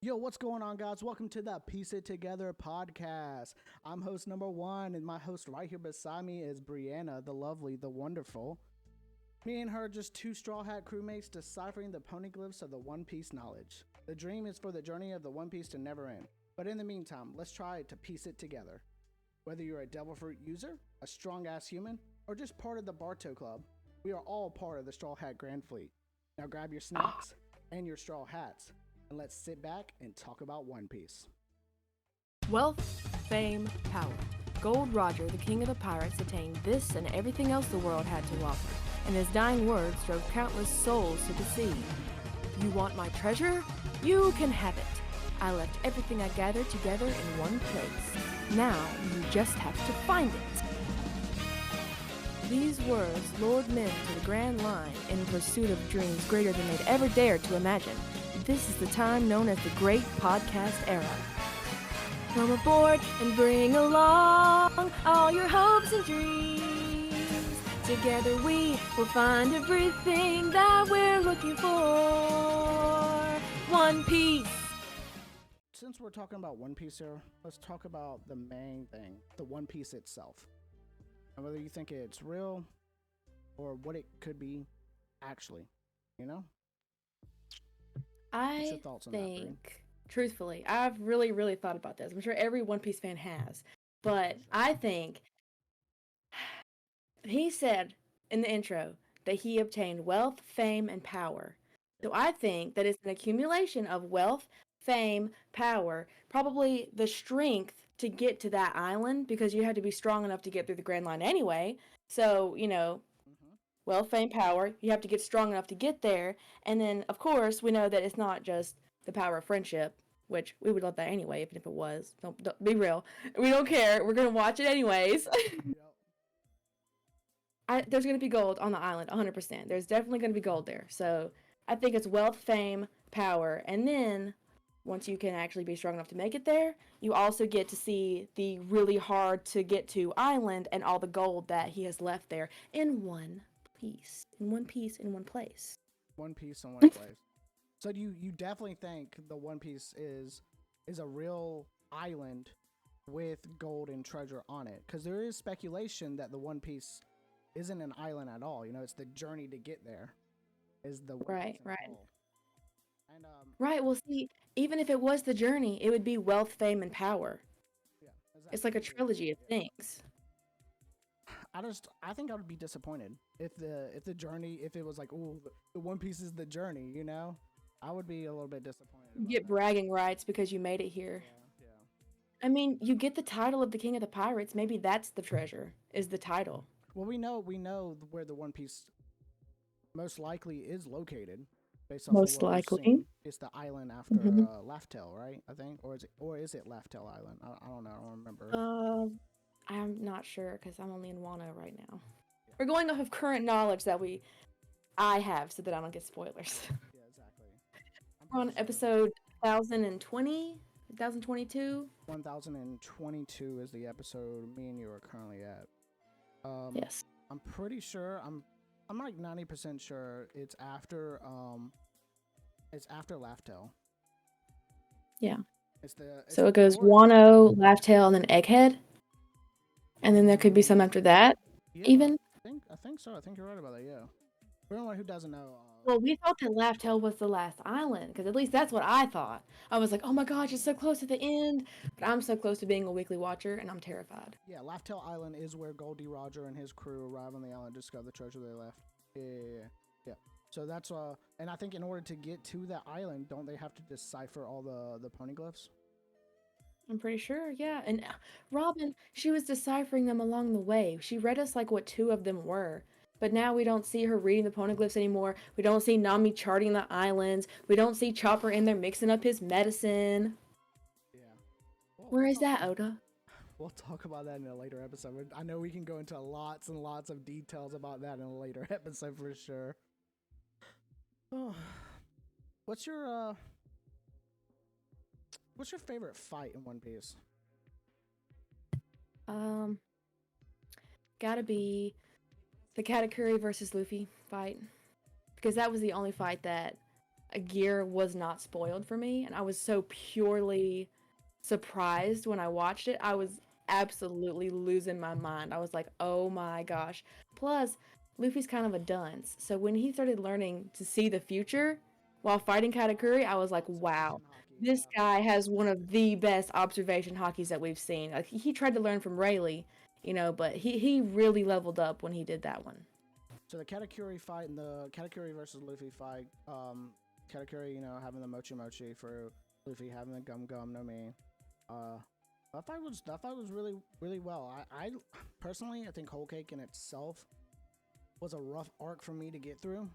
Yo, what's going on, guys? Welcome to the Piece It Together podcast. I'm host number one, and my host right here beside me is Brianna, the lovely, the wonderful. Me and her are just two Straw Hat crewmates deciphering the poneglyphs of the One Piece knowledge. The dream is for the journey of the One Piece to never end. But in the meantime, let's try to piece it together. Whether you're a Devil Fruit user, a strong ass human, or just part of the Barto Club, we are all part of the Straw Hat Grand Fleet. Now grab your snacks and your straw hats, and let's sit back and talk about One Piece. Wealth, fame, power. Gold Roger, the king of the pirates, attained this and everything else the world had to offer, and his dying words drove countless souls to the sea. You want my treasure? You can have it. I left everything I gathered together in one place. Now, you just have to find it. These words lured men to the Grand Line in pursuit of dreams greater than they'd ever dared to imagine. This is the time known as the Great Podcast Era. Come aboard and bring along all your hopes and dreams. Together we will find everything that we're looking for. One Piece. Since we're talking about One Piece here, let's talk about the main thing, the One Piece itself. And whether you think it's real or what it could be actually, you know? What's your thoughts on that, Bree? Truthfully, I've really thought about this. I'm sure every One Piece fan has. But I think he said in the intro that he obtained wealth, fame, and power. So I think that it's an accumulation of wealth, fame, power, probably the strength to get to that island, because you had to be strong enough to get through the Grand Line anyway. So, wealth, fame, power, you have to get strong enough to get there. And then, of course, we know that it's not just the power of friendship, which we would love that anyway, even if it was. Don't be real. We don't care. We're going to watch it anyways. There's going to be gold on the island, 100%. There's definitely going to be gold there. So I think it's wealth, fame, power. And then once you can actually be strong enough to make it there, you also get to see the really hard to get to island and all the gold that he has left there in one piece. In one piece, in one place. One Piece in one place. So you definitely think the One Piece is a real island with gold and treasure on it? Because there is speculation that the One Piece isn't an island at all. You know, it's the journey to get there is the One Piece Right. goal. And Right, well, see, even if it was the journey, it would be wealth, fame, and power. yeah, exactly. It's like a trilogy of things. I think I would be disappointed if the journey, if it was like, oh, the One Piece is the journey, you know, I would be a little bit disappointed. You About get that. bragging rights because you made it here. Yeah. I mean, you get the title of the King of the Pirates. Maybe that's the treasure, is the title. Well, we know where the One Piece most likely is located, based off of Most what we've likely. seen. It's the island after Mhm. Laugh-Tale, right? I think, or is it Laugh-Tale Island? I don't know. I don't remember. I'm not sure because I'm only in Wano right now. Yeah. We're going off of current knowledge that I have so that I don't get spoilers. Yeah, exactly. I'm We're on pretty sure episode 1020, 1022. 1022 is the episode me and you are currently at. Yes. I'm pretty sure I'm like 90% sure it's after Laugh-Tale. Yeah. It's So it the goes story. Wano, Laugh-Tale, and then Egghead. And then there could be some after that, Yeah, even. I think so. I think you're right about that. Yeah. For anyone who doesn't know, Well, we thought that Laugh-Tale was the last island, because at least that's what I thought. I was like, oh my gosh, it's so close to the end. But I'm so close to being a weekly watcher, and I'm terrified. yeah, Laugh-Tale Island is where Goldie Roger and his crew arrive on the island to discover the treasure they left. Yeah. So that's and I think in order to get to that island, don't they have to decipher all the poneglyphs? I'm pretty sure, yeah. And Robin, she was deciphering them along the way. She read us like what two of them were. But now we don't see her reading the poneglyphs anymore. We don't see Nami charting the islands. We don't see Chopper in there mixing up his medicine. Yeah. Well, Where is that, Oda? We'll talk about that in a later episode. I know we can go into lots and lots of details about that in a later episode for sure. Oh, what's your favorite fight in One Piece? Gotta be the Katakuri versus Luffy fight. Because that was the only fight that Gear was not spoiled for me, and I was so purely surprised when I watched it. I was absolutely losing my mind. I was like, "Oh my gosh." Plus, Luffy's kind of a dunce. So when he started learning to see the future while fighting Katakuri, I was like, "Wow. Observation hockey, This guy has one of the best observation hockeys that we've seen." Like, he tried to learn from Rayleigh, but he really leveled up when he did that one. So the Katakuri fight and the Katakuri versus Luffy fight, Katakuri, having the mochi mochi for Luffy having the gum gum no mi. Uh, that fight was really really well. I personally I think Whole Cake in itself was a rough arc for me to get through,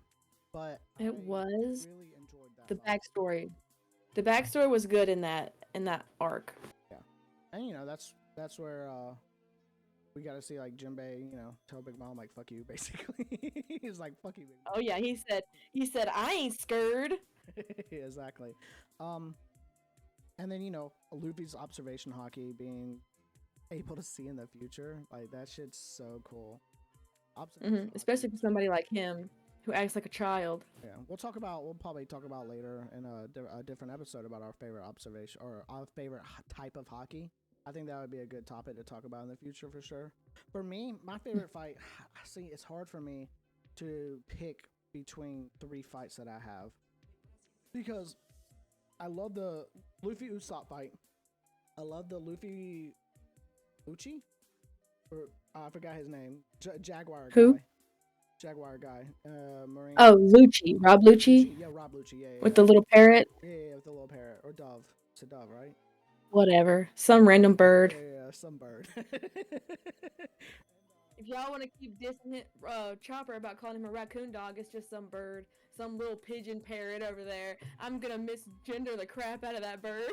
but I It was really enjoyed that the fight. backstory. The backstory was good in that arc. Yeah, and that's where we got to see like Jinbei, tell Big Mom like fuck you basically. He's like fuck you, Big Oh yeah, he said I ain't scared. Mom. Exactly. Um, and then Luffy's observation hockey being able to see in the future, like that shit's so cool. Observation hockey Especially for is somebody like him who acts like a child. yeah. We'll probably talk about later in a different episode about our favorite observation or our favorite type of hockey. I think that would be a good topic to talk about in the future for sure. For me, my favorite fight. See, it's hard for me to pick between three fights that I have because I love the Luffy Usopp fight. I love the Luffy Uchi, or I forgot his name. Jaguar Who? guy. Jaguar guy. Marine. Oh, Lucci, Rob Lucci, Lucci. Yeah, Rob Lucci. Yeah, with yeah, the little parrot. yeah. Yeah, with the little parrot or dove. It's a dove, right? Whatever, some random bird. Yeah, some bird. If y'all want to keep dissing it, Chopper about calling him a raccoon dog, it's just some bird, some little pigeon parrot over there. I'm gonna misgender the crap out of that bird.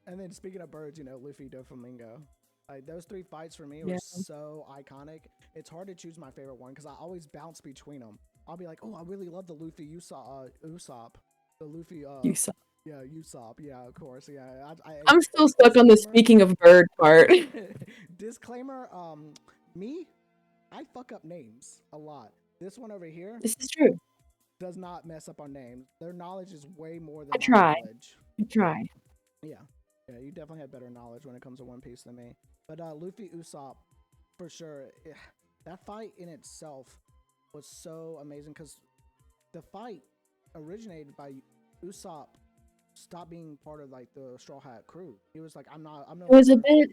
And then speaking of birds, Luffy Doflamingo. Like those three fights for me were Yeah. so iconic. It's hard to choose my favorite one because I always bounce between them. I'll be like, oh, I really love the Luffy Usopp, the Luffy You saw. yeah Usopp, yeah, of course, yeah. I'm still stuck on the Disclaimer, speaking of bird part. disclaimer. Me, I fuck up names a lot. This one over here This is true. does not mess up on names. Their knowledge is way more I than my try. knowledge. I try. Yeah. Yeah, you definitely have better knowledge when it comes to One Piece than me. But Luffy Usopp, for sure, that fight in itself was so amazing because the fight originated by Usopp stopped being part of like the Straw Hat crew. He was like, I'm no It was a longer. bit.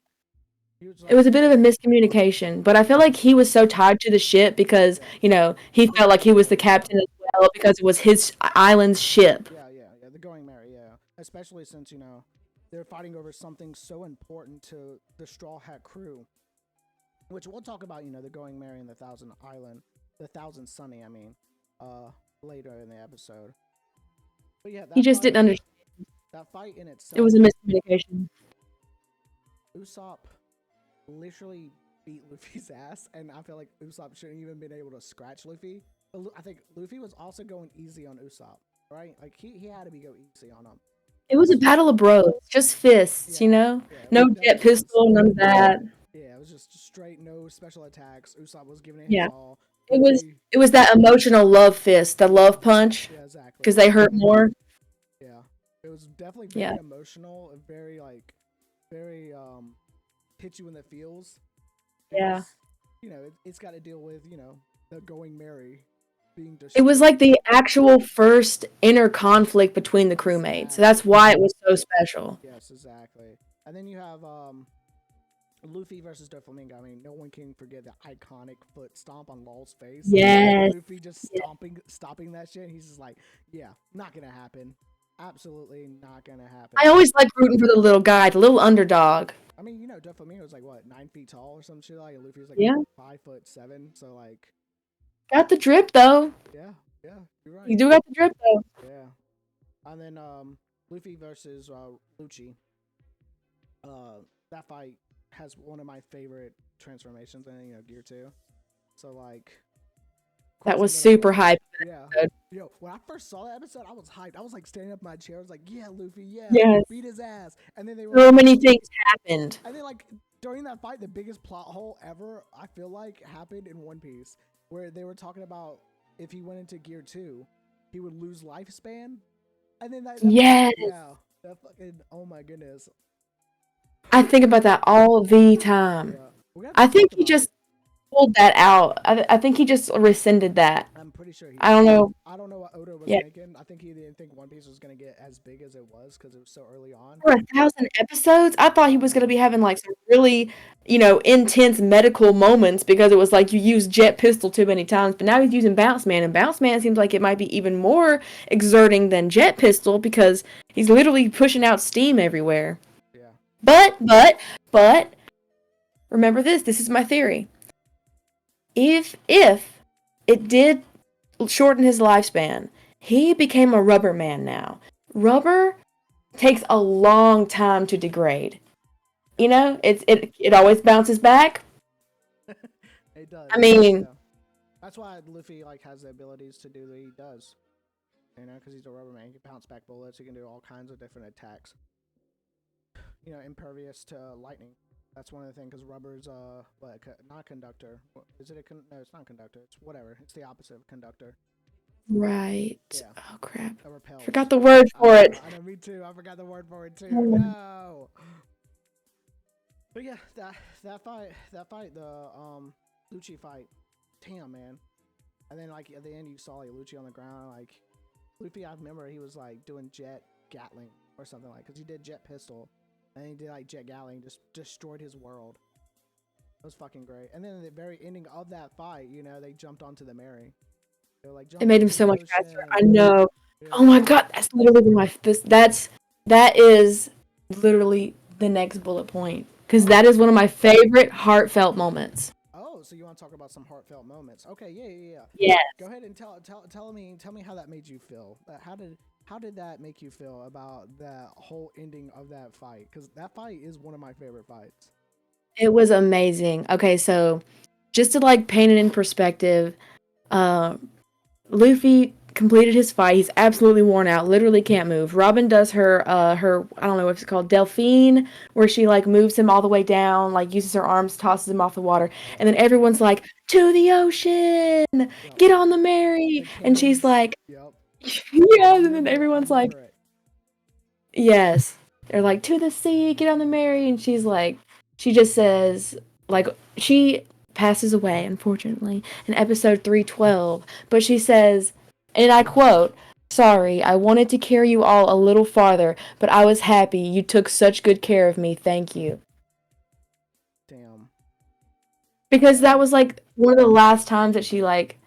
He was It like, was a bit of a miscommunication, but I feel like he was so tied to the ship because, yeah, he the felt like Going he was the Merry. captain as well because it was his island's ship. Yeah, the Going Merry, yeah. Especially since, they're fighting over something so important to the Straw Hat crew, which we'll talk about, the Going Merry and the Thousand Island, the Thousand Sunny, later in the episode. But yeah, He just didn't understand. that fight in It was itself, a miscommunication. Usopp literally beat Luffy's ass, and I feel like Usopp shouldn't even been able to scratch Luffy. But I think Luffy was also going easy on Usopp, right? Like he had to be go easy on him. It was a battle of bros, just fists, Yeah, it was No jet definitely just pistol, none of that. yeah, it was just straight no special attacks. Usopp was giving it his Yeah, all. it was Luffy, it was that emotional love fist, the love punch, yeah, exactly. because they hurt more. Yeah, it was definitely Yeah, very emotional and very very hit you in the feels yeah. because it's got to deal with the Going Merry being It was destroyed. like the actual first inner conflict between the crewmates. So that's Exactly. why it was so special. Yes, exactly. And then you have Luffy versus Doflamingo. I mean, no one can forget the iconic foot stomp on Law's face. Yes. Luffy just Yeah. stopping that shit. He's just like, yeah, not gonna happen. Absolutely not gonna happen. I always like rooting for the little guy, the little underdog. I mean, Doflamingo's like what, 9 feet tall or some shit like, and Luffy's like Yeah. 5'7". So like, Got the drip though. yeah, you're right. You do got the drip though. Yeah. And then Luffy versus Lucci. That fight has one of my favorite transformations in Gear 2. So like, of That course was I'm gonna super love hype. yeah. Yo, when I first saw that episode, I was hyped. I was like standing up in my chair. I was like, yeah, Luffy, yeah, Yes. beat his ass. And then they were So like, many things happened. I think like during that fight, the biggest plot hole ever I feel like happened in One Piece, where they were talking about if he went into Gear 2, he would lose lifespan, and then that Yes. yeah, that fucking oh my goodness, I think about that all the time. yeah. We got I to think talk he about. just pulled that out. I think he just rescinded that. I'm pretty sure he I did. don't know. I don't know what Oda was Yeah. thinking. I think he didn't think One Piece was gonna get as big as it was because it was so early on. For 1,000 episodes, I thought he was Yeah, going to be having like some really, intense medical moments because it was like you used jet pistol too many times. But now he's using bounce man, and bounce man seems like it might be even more exerting than jet pistol because he's literally pushing out steam everywhere. yeah. But remember this. This is my theory. If it did shorten his lifespan, he became a rubber man now. Rubber takes a long time to degrade. It always bounces back. It does. I mean, Yeah. That's why Luffy like has the abilities to do what he does. You know, because he's a rubber man. He can bounce back bullets. He can do all kinds of different attacks. You know, impervious to lightning. That's one of the things because rubber's what not conductor. Is it a no? It's not conductor. It's whatever. It's the opposite of conductor. right. Yeah, Oh crap. it repels. Forgot the word for it. I know. Me too. I forgot the word for it too. Mm. No. But yeah, that fight, the Lucci fight. Damn, man. And then like at the end, you saw like Lucci on the ground. Like Luffy, I remember he was like doing jet Gatling or something like because he did jet pistol, and he did like jet Gatling, just destroyed his world. It was fucking great. And then at the very ending of that fight, you know, they jumped onto the Mary. They were like It jump made him into so the much faster. ocean. I know. Oh Yeah. my god, that's literally that is literally the next bullet point because Oh. that is one of my favorite heartfelt moments. Oh, so you want to talk about some heartfelt moments? Okay, yeah. Yeah. Go ahead and tell me how that made you feel. How did that make you feel about the whole ending of that fight? Because that fight is one of my favorite fights. It was amazing. Okay, so just to like paint it in perspective, uh, Luffy completed his fight. He's absolutely worn out, literally can't move. Robin does her I don't know what's it called, Delphine, where she like moves him all the way down, like uses her arms, tosses him off the water, Yep, and then everyone's like, "To the ocean, yep. get on the Mary," The and she's cannons. like, Yep. "Yes," I and then remember. I everyone's like, remember it. yes. They're like, to the sea, get on the Mary. And she's like, she just says, like, she passes away, unfortunately, in episode 312. But she says, and I quote, "Sorry, I wanted to carry you all a little farther, but I was happy. You took such good care of me. Thank you." Damn. Because Yeah. that was like one of the last times that she like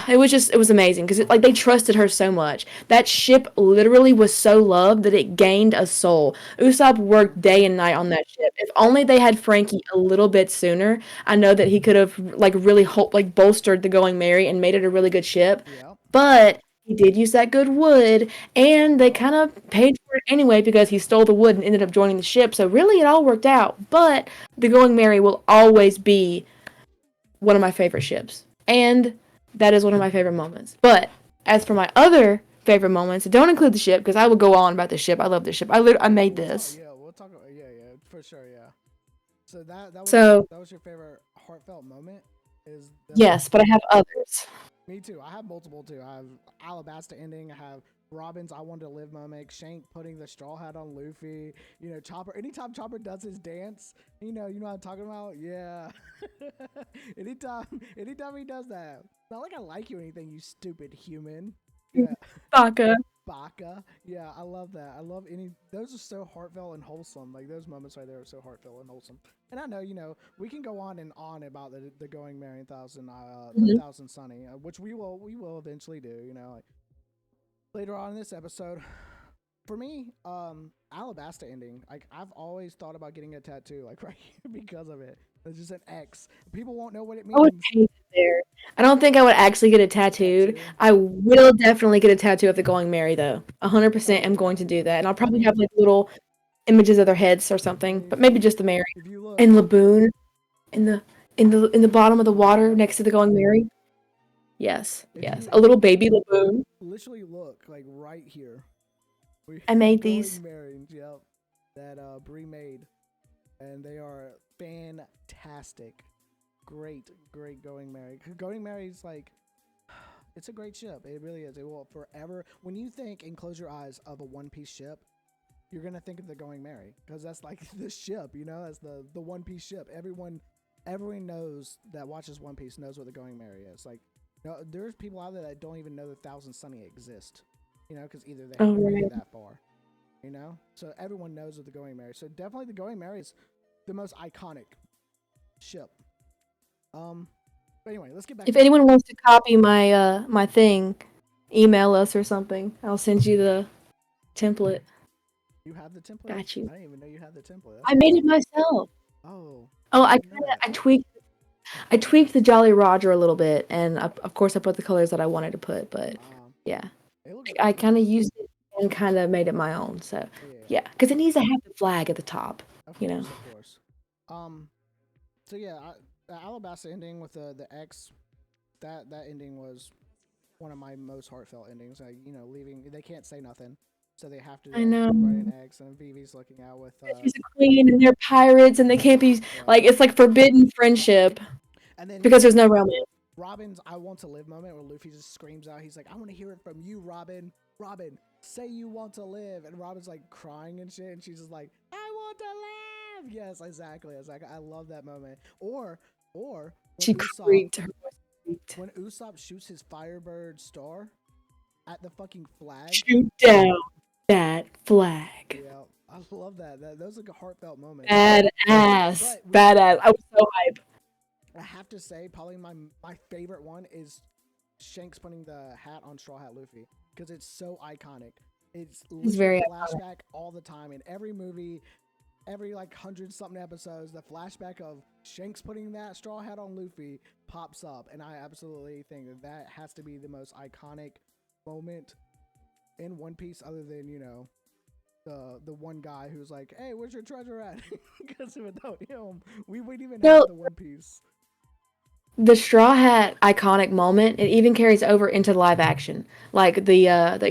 it was amazing because like they trusted her so much. That ship literally was so loved that it gained a soul. Usopp worked day and night on that ship. If only they had Frankie a little bit sooner, I know that he could have like really like bolstered the Going Merry and made it a really good ship. Yep. But he did use that good wood, and they Yep. kind of paid for it anyway because he stole the wood and ended up joining the ship. So really, it all worked out. But the Going Merry will always be one of my favorite ships. And that is one of my favorite moments. But as for my other favorite moments, don't include the ship because I will go on about the ship. I love this ship. I made We'll talk. this. Yeah. We'll talk. Yeah. For sure. Yeah. So So, that was your favorite heartfelt moment. Is the yes, but I have others. Me too. I have multiple too. I have Alabasta ending. I have Robin's I Want to Live moment. Shank putting the straw hat on Luffy. You know, Chopper. Anytime Chopper does his dance, you know what I'm talking about. Yeah. anytime he does that. Not like I like you or anything, you stupid human. Yeah. Baka. Baka. Yeah, I love that. I love those are so heartfelt and wholesome. Like those moments right there are so heartfelt and wholesome. And I know, we can go on and on about the Going Merry Thousand, the Mhm. Thousand Sunny, which we will eventually do. Like later on in this episode. For me, Alabasta ending. Like I've always thought about getting a tattoo, like right here because of it. It's just an X. People won't know what it I would means. paint it there. I don't think I would actually get it tattooed. Tattoo. I will definitely get a tattoo of the Going Merry though. 100% am Oh going to yeah. do that. And I'll I probably have mean, like little images of their heads or I something, mean, but maybe just the Mary. if you look, And Laboon in the bottom of the water yeah. next to the Going Merry. Yes, If yes. you A if little you baby Laboon. literally look like right here, we I the made Going these. Marines, yep, that Bri made, and they are fantastic. Great Going Mary. Going Mary's like It's a great ship. It really is. It will forever. When you think and close your eyes of a One Piece ship, you're gonna think of the Going Merry because that's like the ship. That's the One Piece ship. Everyone knows that watches One Piece knows what the Going Merry is. Like, there's people out there that don't even know the Thousand Sunny exist. Because either they Oh, haven't made right. it that far. So everyone knows what the Going Merry. So definitely the Going Merry is the most iconic ship. But anyway, let's get back If to anyone wants to copy my thing, email us or something. I'll send you the template. you have the template. Got you. I didn't even know you had the template. That's I made it awesome. myself. Oh, Oh, I didn't know that. I tweaked the Jolly Roger a little bit, and of course I put the colors that I wanted to put. But yeah, It looks I really kind of cool. used it and kind of made it my own. So Yeah, yeah, because it needs to have the flag at the top. of You know. course, of course. Um, so yeah, the Alabasta ending with the X, that ending was one of my most heartfelt endings. Like, leaving, they can't say nothing, so they have to I like know. keep writing X, and Vivi's looking out with She's a queen, and they're pirates, and they can't be yeah. like it's like forbidden friendship And then because there's no romance. Robin's "I want to live" moment where Luffy just screams out, he's like, "I want to hear it from you, Robin. Robin, say you want to live." And Robin's like crying and shit, and she's just like, "I want to live." Yes, exactly. I love that moment. Or when She Usopp creeped. Her voice creeped. when Usopp shoots his Firebird star at the fucking flag. Shoot down that flag. Yeah, I love that. That was like a heartfelt moment. Badass. But Badass. I was so hyped. I have to say, probably my favorite one is Shanks putting the hat on Straw Hat Luffy because it's so iconic. It's It's literally very a iconic. flashback all the time in every movie, every like 100-something episodes. The flashback of Shanks putting that straw hat on Luffy pops up, and I absolutely think that has to be the most iconic moment in One Piece, other than the one guy who's like, "Hey, where's your treasure at?" Because without him, we wouldn't even No, have the One Piece. the Straw Hat iconic moment, it even carries over into live action. Like the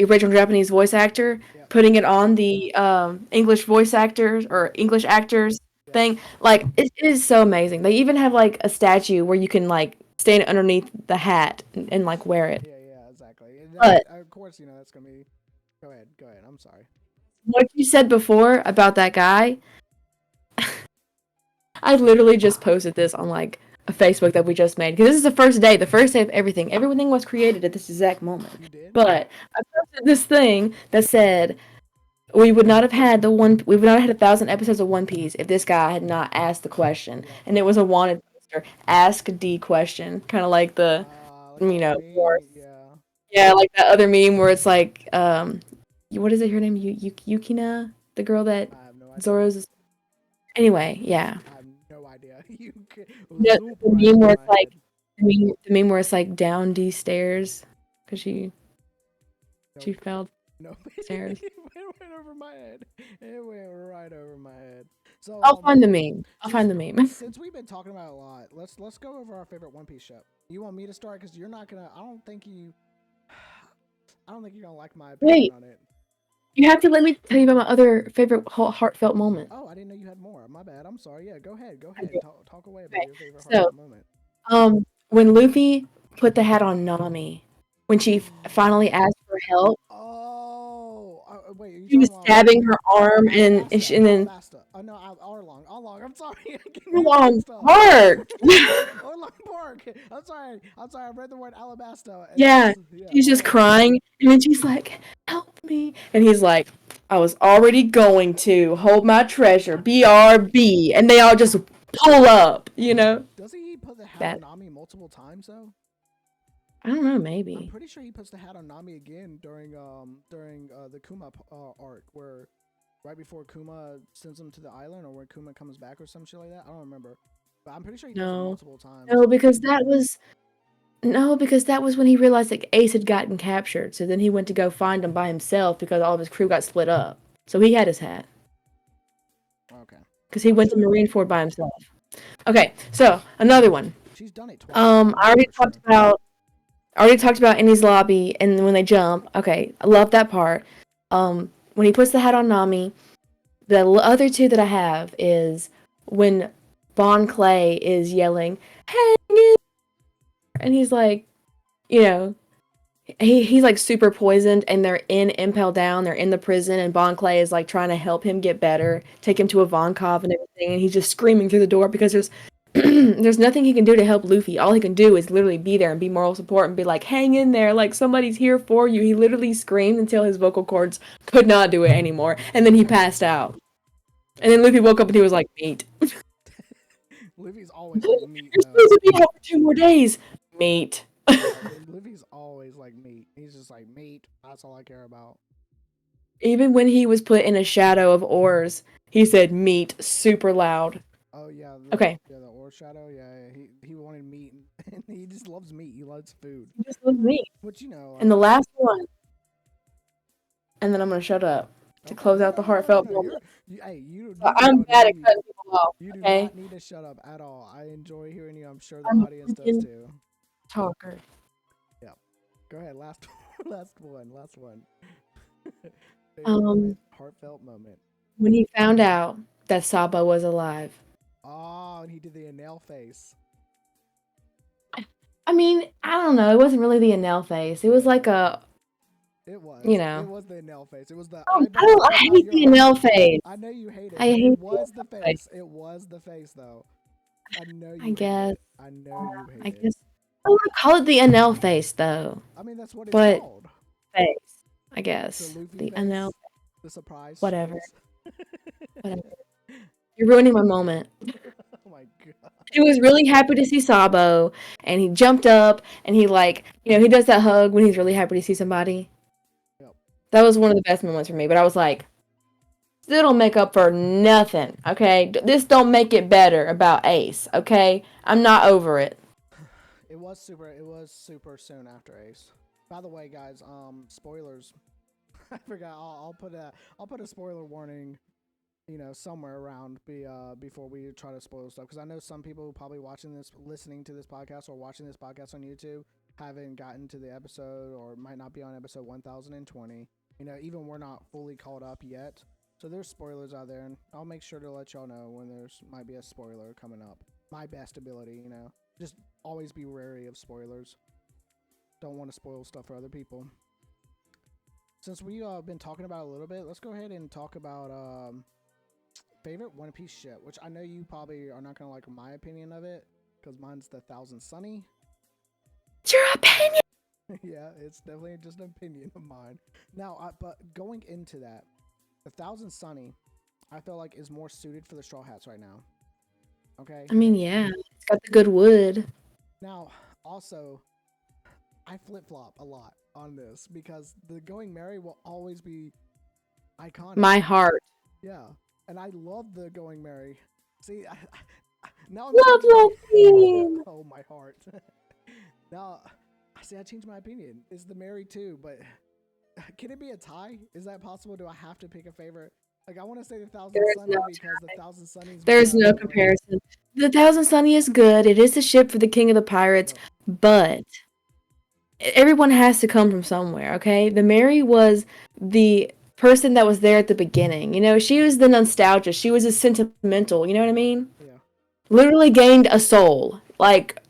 original Japanese voice actor Yep. putting it on the English voice actors or English actors Yep. thing. Like it is so amazing. They even have like a statue where you can like stand underneath the hat and like wear it. Yeah, exactly. And But of course, that's gonna be. Go ahead. I'm sorry. what you said before about that guy, I literally just posted this on like a Facebook that we just made because this is the first day of everything. Everything was created at this exact moment. You did? But I posted this thing that said we would not have had 1,000 episodes of One Piece if this guy had not asked the question, Yep. and it was a wanted poster. Ask D question, kind of like the Like the old war. meme. Yeah. Yeah, like that other meme where it's like what is it? Her name Yukina, the girl that I have no idea. Zoro's. Anyway, yeah. I have no idea. You The zoop right meme over where my it's like head. the meme where it's like down D stairs because she Nope. fell Nope. stairs. It went over my head. It went right over my head. So I'll find the meme. I'll find the meme. since we've been talking about it a lot, let's go over our favorite One Piece ship. You want me to start because you're not gonna. I don't think you're gonna like my opinion Wait, on it. you have to let me tell you about my other favorite heartfelt moment. Oh, I didn't know you had more. My bad. I'm sorry. Yeah, go ahead. Go I ahead. do. Talk away about Okay, your favorite so heartfelt moment. when Luffy put the hat on Nami, when she finally asked for help, Oh, wait. Are you she was talking about stabbing her arm, Alabasta? and then Alabasta. Oh no, Arlong. Arlong. I'm sorry. I get go names on mixed up. work. Arlong Park. I'm sorry. I read the word Alabasta, and Yeah, that's yeah. she's just Arlong. crying, and then she's like, "Help me!" And he's like, "I was already going to hold my treasure, BRB," and they all just pull up. Doesn't he put the hat on That Nami multiple times though? I don't know, I'm maybe. pretty sure he puts the hat on Nami again during the Kuma arc, where right before Kuma sends him to the island, or when Kuma comes back, or some shit like that. I don't remember, but I'm pretty sure he does it No, multiple times. no, because that was no, because that was when he realized that Ace had gotten captured. So then he went to go find him by himself because all of his crew got split up. So he had his hat Okay, because he I'm went to sure. Marineford by himself. Okay, so another one. She's done it twice. I I know for sure. already talked about Innie's lobby and when they jump. Okay, I love that part. When he puts the hat on Nami, the other two that I have is when Bon Clay is yelling, "Hang in!" and he's like, you know, he's like super poisoned, and they're in Impel Down. They're in the prison, and Bon Clay is like trying to help him get better, take him to Ivankov and everything. And he's just screaming through the door because there's there's nothing he can do to help Luffy. All he can do is literally be there and be moral support and be like, "Hang in there, like somebody's here for you." He literally screamed until his vocal cords could not do it anymore, and then he passed out. And then Luffy woke up and he was like, "Meat." Luffy's always like meat You're though. supposed to be here for 2 more days. Meat. Yeah, Luffy's always like meat. He's just like meat. That's all I care about. Even when he was put in a shadow of oars, he said meat super loud. Oh Okay. the ore shadow. Yeah, he wanted meat, and he just loves meat. He loves food. He just loves meat. Which you know, And the last one, and then I'm gonna shut up to okay, close out the heartfelt no. moment. You So do I'm not bad at need cutting people off. you do Okay. not need to shut up at all. I enjoy hearing you. I'm sure the I'm a audience does freaking too. talker. Yeah. Go ahead. Last last one. Last one. Favorite Um, moment, heartfelt moment. when he found out that Saba was alive. Oh, and he did the nail face. I mean, I don't know. It wasn't really the Enel face. It was like a, It was. you It know. was the nail face. It was the I eyeball don't. I stuck out hate your the eye. Enel face. I know you hate it, I but it hate the was the Enel face. face. It was the face, though. I know I you hate guess. it. I know you I hate it. guess. I want to call it the Enel face though, I mean, that's what it's but called. face. I The guess Luffy the Enel. face, the surprise Whatever. face. Whatever. You're ruining my moment. Oh my god. He was really happy to see Sabo, and he jumped up, and he like, he does that hug when he's really happy to see somebody. Yep. That was one of the best moments for me. But I was like, still don't make up for nothing. Okay, this don't make it better about Ace. Okay, I'm not over it. It was super. It was super soon after Ace. By the way, guys, spoilers. I forgot. I'll put a spoiler warning, somewhere around before we try to spoil stuff, because I know some people probably listening to this podcast, or watching this podcast on YouTube haven't gotten to the episode, or might not be on episode 1020. Even we're not fully caught up yet, so there's spoilers out there, and I'll make sure to let y'all know when there's might be a spoiler coming up. My best ability, just always be wary of spoilers. Don't want to spoil stuff for other people. Since we've been talking about it a little bit, let's go ahead and talk about favorite One Piece ship, which I know you probably are not gonna like my opinion of it, because mine's the Thousand Sunny. It's your opinion. Yeah, it's definitely just an opinion of mine. Now, but going into that, the Thousand Sunny, I feel like is more suited for the Straw Hats right now. Okay. I mean, yeah, it's got the good wood. Now, also, I flip flop a lot on this, because the Going Merry will always be iconic. My heart. Yeah, and I love the Going Merry. See, now I'm Love, changing love, team. oh, my heart. Now, I changed my opinion. It's the Merry too, but can it be a tie? Is that possible? Do I have to pick a favorite? Like, I want to say the Thousand There's Sunny, no because the Thousand Sunny is There's no better. comparison. The Thousand Sunny is good. It is the ship for the King of the Pirates, Yep. but everyone has to come from somewhere, okay? The Mary was the person that was there at the beginning. She was the nostalgia. She was a sentimental, you know what I mean? Yeah. Literally gained a soul. Like,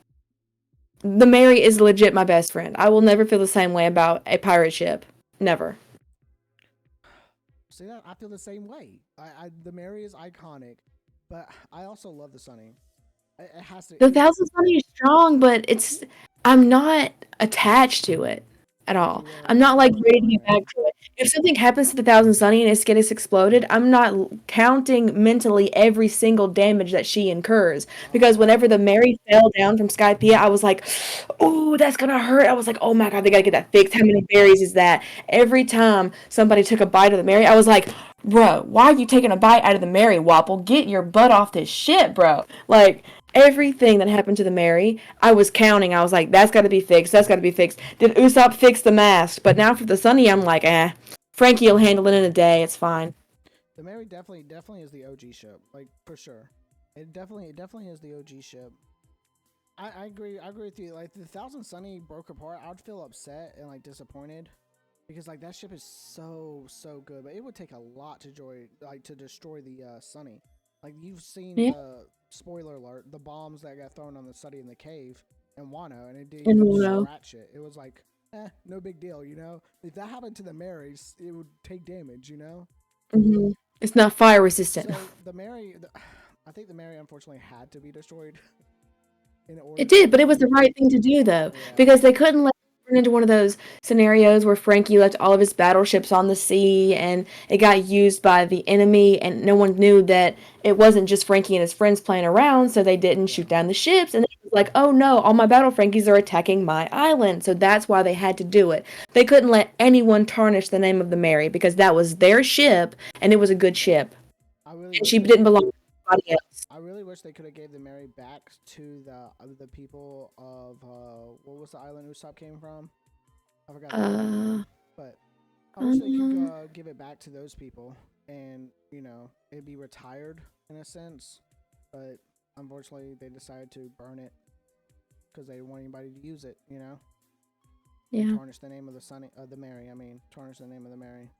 the Mary is legit my best friend. I will never feel the same way about a pirate ship. Never. See that? I feel the same way. The Mary is iconic, but I also love the Sunny. It has to. The Thousand Sunny is strong, but I'm not attached to it at all. I'm not like ready to get back to it. If something happens to the Thousand Sunny and its skin is exploded, I'm not counting mentally every single damage that she incurs. Because whenever the Mary fell down from Skypiea, I was like, oh, that's gonna hurt. I was like, oh my god, they gotta get that fixed. How many berries is that? Every time somebody took a bite of the Mary, I was like, bro, why are you taking a bite out of the Mary, Wapple? Get your butt off this shit, bro. Like, everything that happened to the Mary, I was counting. I was like, that's got to be fixed. That's got to be fixed. Did Usopp fix the mask? But now for the Sunny, I'm like, Frankie will handle it in a day. It's fine. The Mary definitely is the OG ship, like, for sure. It definitely is the OG ship. I agree. I agree with you. Like, the Thousand Sunny broke apart, I'd feel upset and like disappointed, because like that ship is so good, but it would take a lot to destroy the Sunny. Like, you've seen Yeah. the spoiler alert, the bombs that got thrown on the Sunny in the cave in Wano, and it didn't And even Wano. scratch it. It was like no big deal, you know. If that happened to the Marys, it would take damage, you know. It's not fire resistant. So I think the Mary unfortunately had to be destroyed in order It did, to but it was the use. right thing to do, though, Yeah, because they couldn't let it run into one of those scenarios where Frankie left all of his battleships on the sea and it got used by the enemy, and no one knew that it wasn't just Frankie and his friends playing around, so they didn't yeah. shoot down the ships. And it was like, oh no, all my battle Frankies are attacking my island. So that's why they had to do it. They couldn't let anyone tarnish the name of the Mary because that was their ship and it was a good ship. I really And wish she they didn't could belong have. to anybody else. I really wish they could have gave the Mary back to the people of what was the island Usopp came from? I forgot the island Uh, name, but I wish they could um, give it back to those people, and it'd be retired in a sense. But unfortunately, they decided to burn it because they didn't want anybody to use it, and yeah. tarnish the name of the Mary. I mean, tarnish the name of the Mary.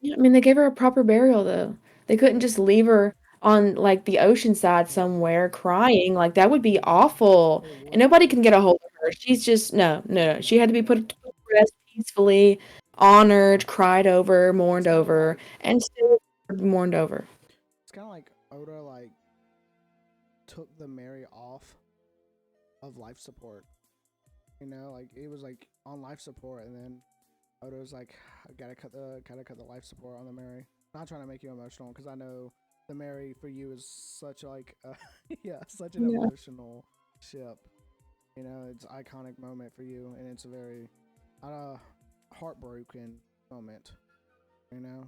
Yeah, I mean, they gave her a proper burial though. They couldn't Yeah, just leave her on like the ocean side yeah, somewhere crying. Like that would be awful. it And would nobody be. can get a hold of her. She's just no, no, no. She No, had to be put to rest peacefully, honored, cried over, it's mourned kind of over, like and still mourned over. Oda took the Mary off of life support. Like it was like on life support, and then Oda was like, I gotta cut the life support on the Mary. Not trying to make you emotional, because I know the Mary for you is such like yeah, such an Yeah. emotional ship. It's an iconic moment for you, and it's a very uh heartbroken moment.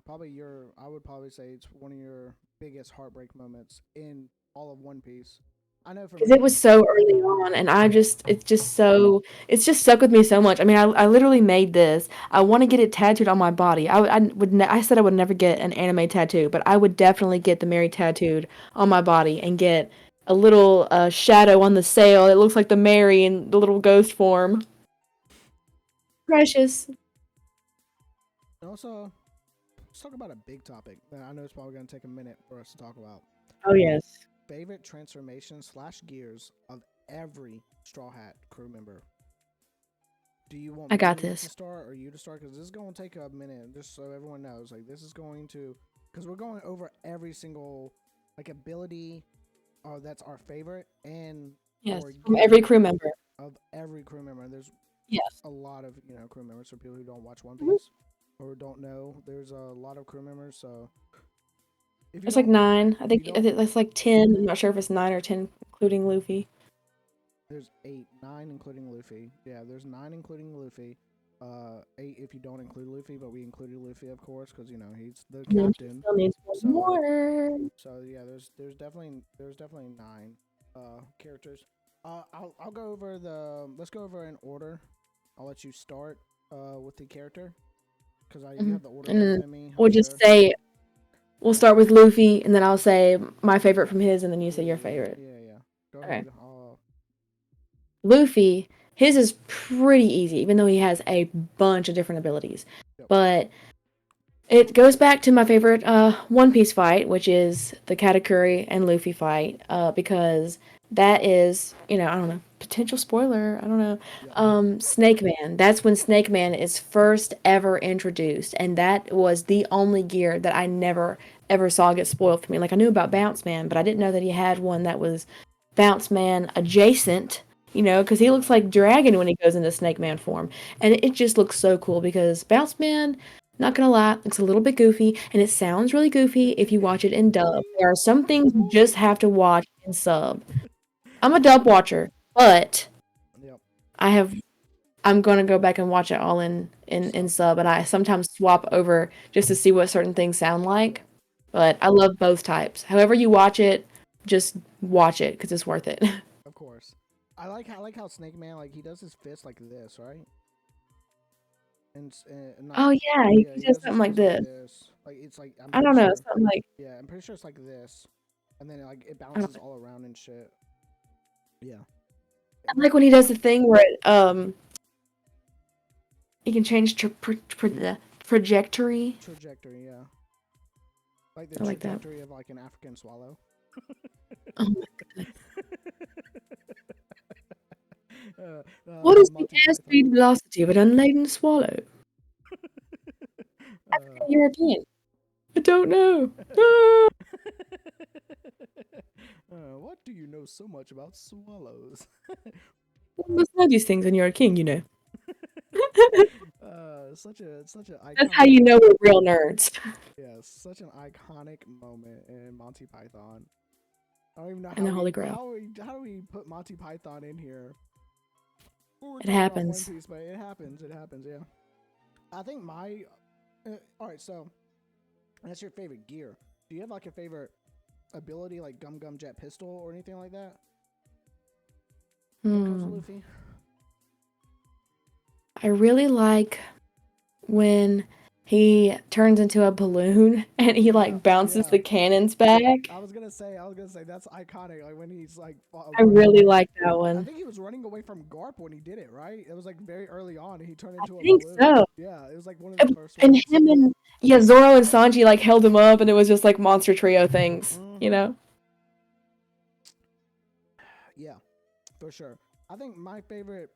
Probably I would probably say it's one of your biggest heartbreak moments in all of One Piece. I know for Because it me. was so early on, and it's just stuck with me so much. I mean, I literally made this. I want to get it tattooed on my body. I said I would never get an anime tattoo, but I would definitely get the Mary tattooed on my body and get a little shadow on the sail. It looks like the Mary in the little ghost form. Precious. And also, let's talk about a big topic that I know it's probably going to take a minute for us to talk about. Oh yes, Favorite transformation / gears of every Straw Hat crew member. Do you want I got me to this. start or you to start? Because this is going to take a minute, just so everyone knows. Like, this is going to, because we're going over every single, like, ability that's our favorite and Yes, or from every gear crew member. of every crew member. There's Yes. a lot of, crew members for people who don't watch One Mhm. Piece or don't know. There's a lot of crew members. So if you It's like don't, nine. if you I don't, think that's like 10. I'm not sure if it's 9 or 10, including Luffy. there's eight, nine including Luffy. Yeah, there's nine including Luffy. Eight if you don't include Luffy, but we included Luffy, of course, because he's the And then she captain. still needs one So, more. yeah, there's definitely nine characters. I'll go over the let's go over in order. I'll let you start with the character because you Mhm. have the order And better then than me, I'm we'll just sure. say we'll start with Luffy, and then I'll say my favorite from his, and then you say your favorite. Yeah, yeah. Go Okay. ahead. Luffy, his is pretty easy, even though he has a bunch of different abilities. Yep. But it goes back to my favorite One Piece fight, which is the Katakuri and Luffy fight, because that is, I don't know, potential spoiler, I don't know. Yep. Snake Man. That's when Snake Man is first ever introduced, and that was the only gear that I never ever saw get spoiled for me. Like I knew about Bounce Man, but I didn't know that he had one that was Bounce Man adjacent. Because he looks Yeah. like Dragon when he goes into Snake Man form, and it just looks so cool. Because Bounce Man, not gonna lie, looks a little bit goofy, and it sounds really goofy if you watch it in dub. There are some things you just have to watch in sub. I'm a dub watcher, but Yep. I have I'm gonna go back and watch it all in Sub. sub, and I sometimes swap over just to see what certain things sound Yeah. like. But I love both types. However you watch it, just watch it because it's worth it. Of course. I like how Snake Man, like, he does his fist like this, right? And not Oh yeah, yeah, he he does does his something like fist like this. this. Like it's like I'm I pretty don't know, sure. something like Yeah, I'm pretty sure it's like this, and then like it I don't bounces know. all around and shit. Yeah. I like when he does the thing where he can change the trajectory. Trajectory, yeah. Like the I like that. trajectory of like an African swallow. Oh my goodness. What is the Monty Python. airspeed velocity of an unladen swallow? Uh, European. I don't know. Ah! what do you know so much about swallows? You must know these things when you're a king, you know. Such an That's how iconic, you know we're real nerds. yeah, such an iconic moment in Monty Python. I don't even know And the Holy Grail. how do we put Monty Python in here? We're It talking about One happens. Piece, but it happens. It happens. Yeah. I think my. All right, so that's your favorite gear. Do you have like a favorite ability, like Gum Gum Jet Pistol or anything like that? When it comes to Hmm. Luffy. I really like when he turns into a balloon and he Yeah, like bounces yeah. the cannons back. I was gonna say that's iconic. Like when he's like I running. really like that I one. think he was running away from Garp when he did it, right? It was like very early on. And he turned I into a think balloon. so. Yeah, it was like one of the first And ones. him and yeah, Zoro and Sanji like held him up and it was just like monster trio things, you Mm-hmm. know? Yeah, for sure. I think my favorite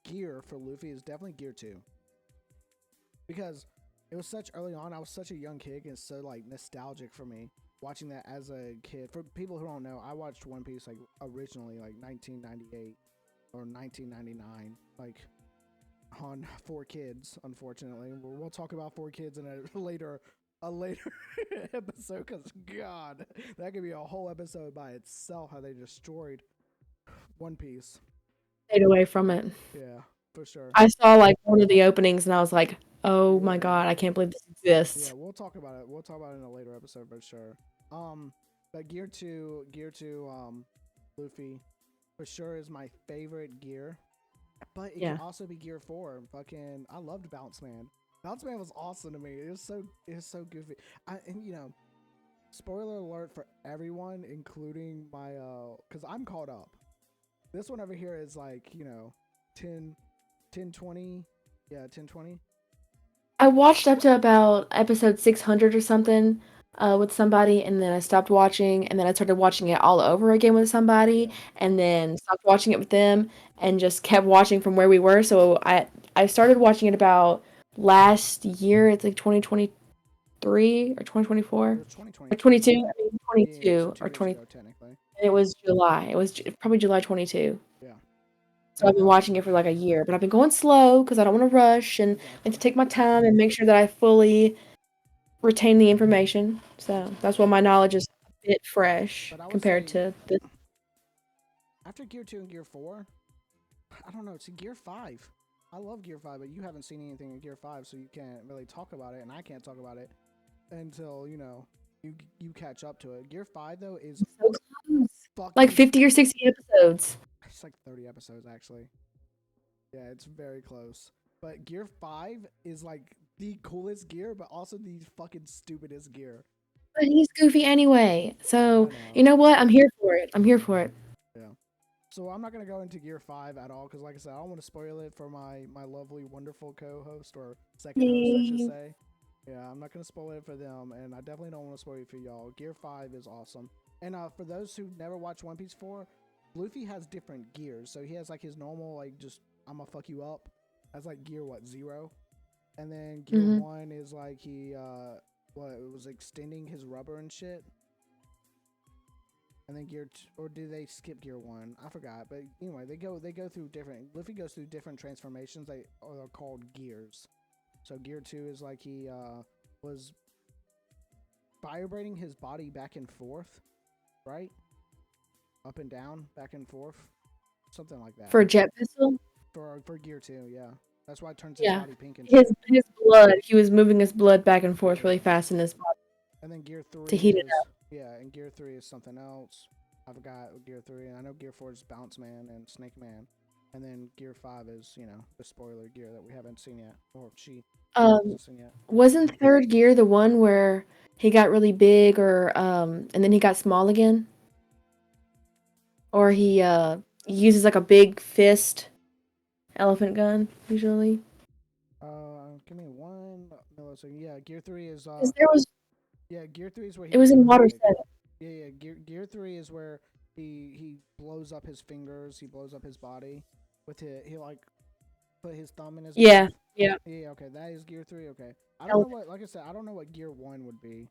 gear for Luffy is definitely Gear 2 because it was such early on. I was such a young kid and it's so like nostalgic for me watching that as a kid. For people who don't know, I watched One Piece like originally like 1998 or 1999, like on Four Kids. Unfortunately, we'll talk about Four Kids in a later episode because God, that could be a whole episode by itself. How they destroyed One Piece. Stayed away from it. Yeah, for sure. I saw like one of the openings and I was like, "Oh my Yeah, god, I can't believe this yeah. exists." We'll talk about it. We'll talk about it in a later episode for sure. But Gear Two, Luffy, for sure is my favorite gear. But it can Yeah. also be Gear 4. Fucking, I loved Bounce Man. Bounce Man was awesome to me. It was so goofy. And spoiler alert for everyone, including my because I'm caught up. This one over here is like 10, 1020. Yeah, 1020. I watched up to about episode 600 or something with somebody, and then I stopped watching, and then I started watching it all over again with somebody, Yeah. and then stopped watching it with them, and just kept watching from where we were. So I started watching it about last year. It's like 2023 or 2024 It was or 2023. 22. Yeah. I mean Yeah. So 22 2 or years 20. ago, technically. And it was July. It was probably July 22. Yeah. So I've And been watching it for like a year, but I've been going slow because I don't want to rush and I I got like you. to take my time and make sure that I fully retain the information. So that's why Exactly. my knowledge is a bit fresh But I would compared say to this. after Gear 2 and Gear 4, I don't know. It's Gear 5. I love Gear 5, but you haven't seen anything in Gear 5, so you can't really talk about it, and I can't talk about it until, you catch up to it. Gear 5, though, is So close. Like fucking. 50 or 60 episodes. It's like 30 episodes, actually. Yeah, it's very close. But Gear 5 is like the coolest gear, but also the fucking stupidest gear. But he's goofy anyway. So I know. you know what? I'm here for it. I'm here for it. Yeah. So I'm not gonna go into Gear 5 at all because, like I said, I don't want to spoil it for my lovely, wonderful co-host or second host, I should Yay. say. Yeah, I'm not gonna spoil it for them, and I definitely don't want to spoil it for y'all. Gear 5 is awesome, and for those who never watched One Piece 4, Luffy has different gears. So he has like his normal, like just I'ma fuck you up. That's like gear 0, and then gear Hmm. 1 is like he what it was extending his rubber and shit. And then or do they skip gear 1? I forgot. But anyway, they go through different. Luffy goes through different transformations. They are called gears. So gear 2 is like he was vibrating his body back and forth, right? Up and down, back and forth, something like that. For a jet pistol? For gear 2, yeah. That's why it turns his Yeah. body pink and His shit. his blood. He was moving his blood back and forth really Yeah. fast in his body And then gear to 3 heat it is up. yeah, and gear 3 is something else. I forgot what gear 3, and I know gear 4 is Bounce Man and Snake Man. And then gear 5 is, the spoiler gear that we haven't seen yet. Or she Um, hasn't seen yet. wasn't third gear the one where he got really big or and then he got small again? Or he uses like a big fist elephant gun usually? Give me 1 millisecond. Yeah, gear 3 is 'Cause there was yeah, gear 3 is where he it was gets in really Water big. 7. Yeah, yeah. Gear 3 is where He blows up his fingers. He blows up his body with it. He like put his thumb in his Yeah, mouth. yeah. Yeah, okay, that is gear 3. Okay, I don't Hell, know what. Like I said, I don't know what gear 1 would be.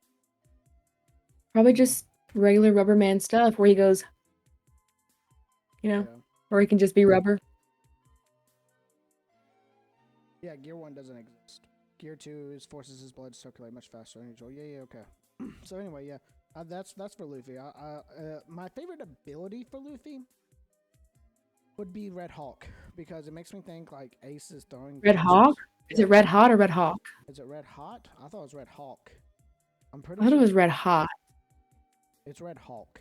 probably You know? just regular rubber man stuff where he goes, Yeah, or he can just be rubber. yeah. Gear 1 doesn't exist. Gear 2 is forces his blood to circulate much faster than usual. Yeah, yeah, okay. So anyway, yeah, that's for Luffy. My favorite ability for Luffy would be Red Hawk because it makes me think like Ace is throwing Red Hawk? punches. Is Yeah, it Red Hot or Red Hawk? is it Red Hot? I thought it was Red Hawk. I'm I pretty thought it sure was Red Hot. it's Red Hawk.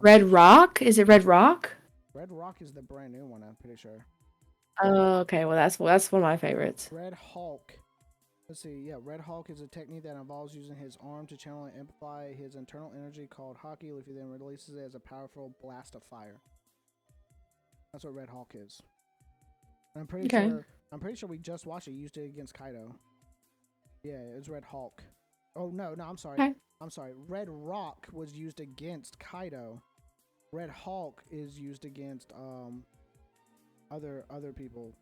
I'm Red pretty sure. Rock? Is it Red Rock? Red Rock is the brand new one. I'm pretty sure. Oh, okay. Well, that's one of my favorites. Red Hawk. Let's see. Yeah, Red Hawk is a technique that involves using his arm to channel and amplify his internal energy called Hockey. Luffy then releases it as a powerful blast of fire. That's what Red Hawk is. And I'm pretty Okay. sure. I'm pretty sure we just watched it. Used it against Kaido. Yeah, it was Red Hawk. Oh no, no, I'm sorry. Okay. I'm sorry. Red Rock was used against Kaido. Red Hawk is used against other people.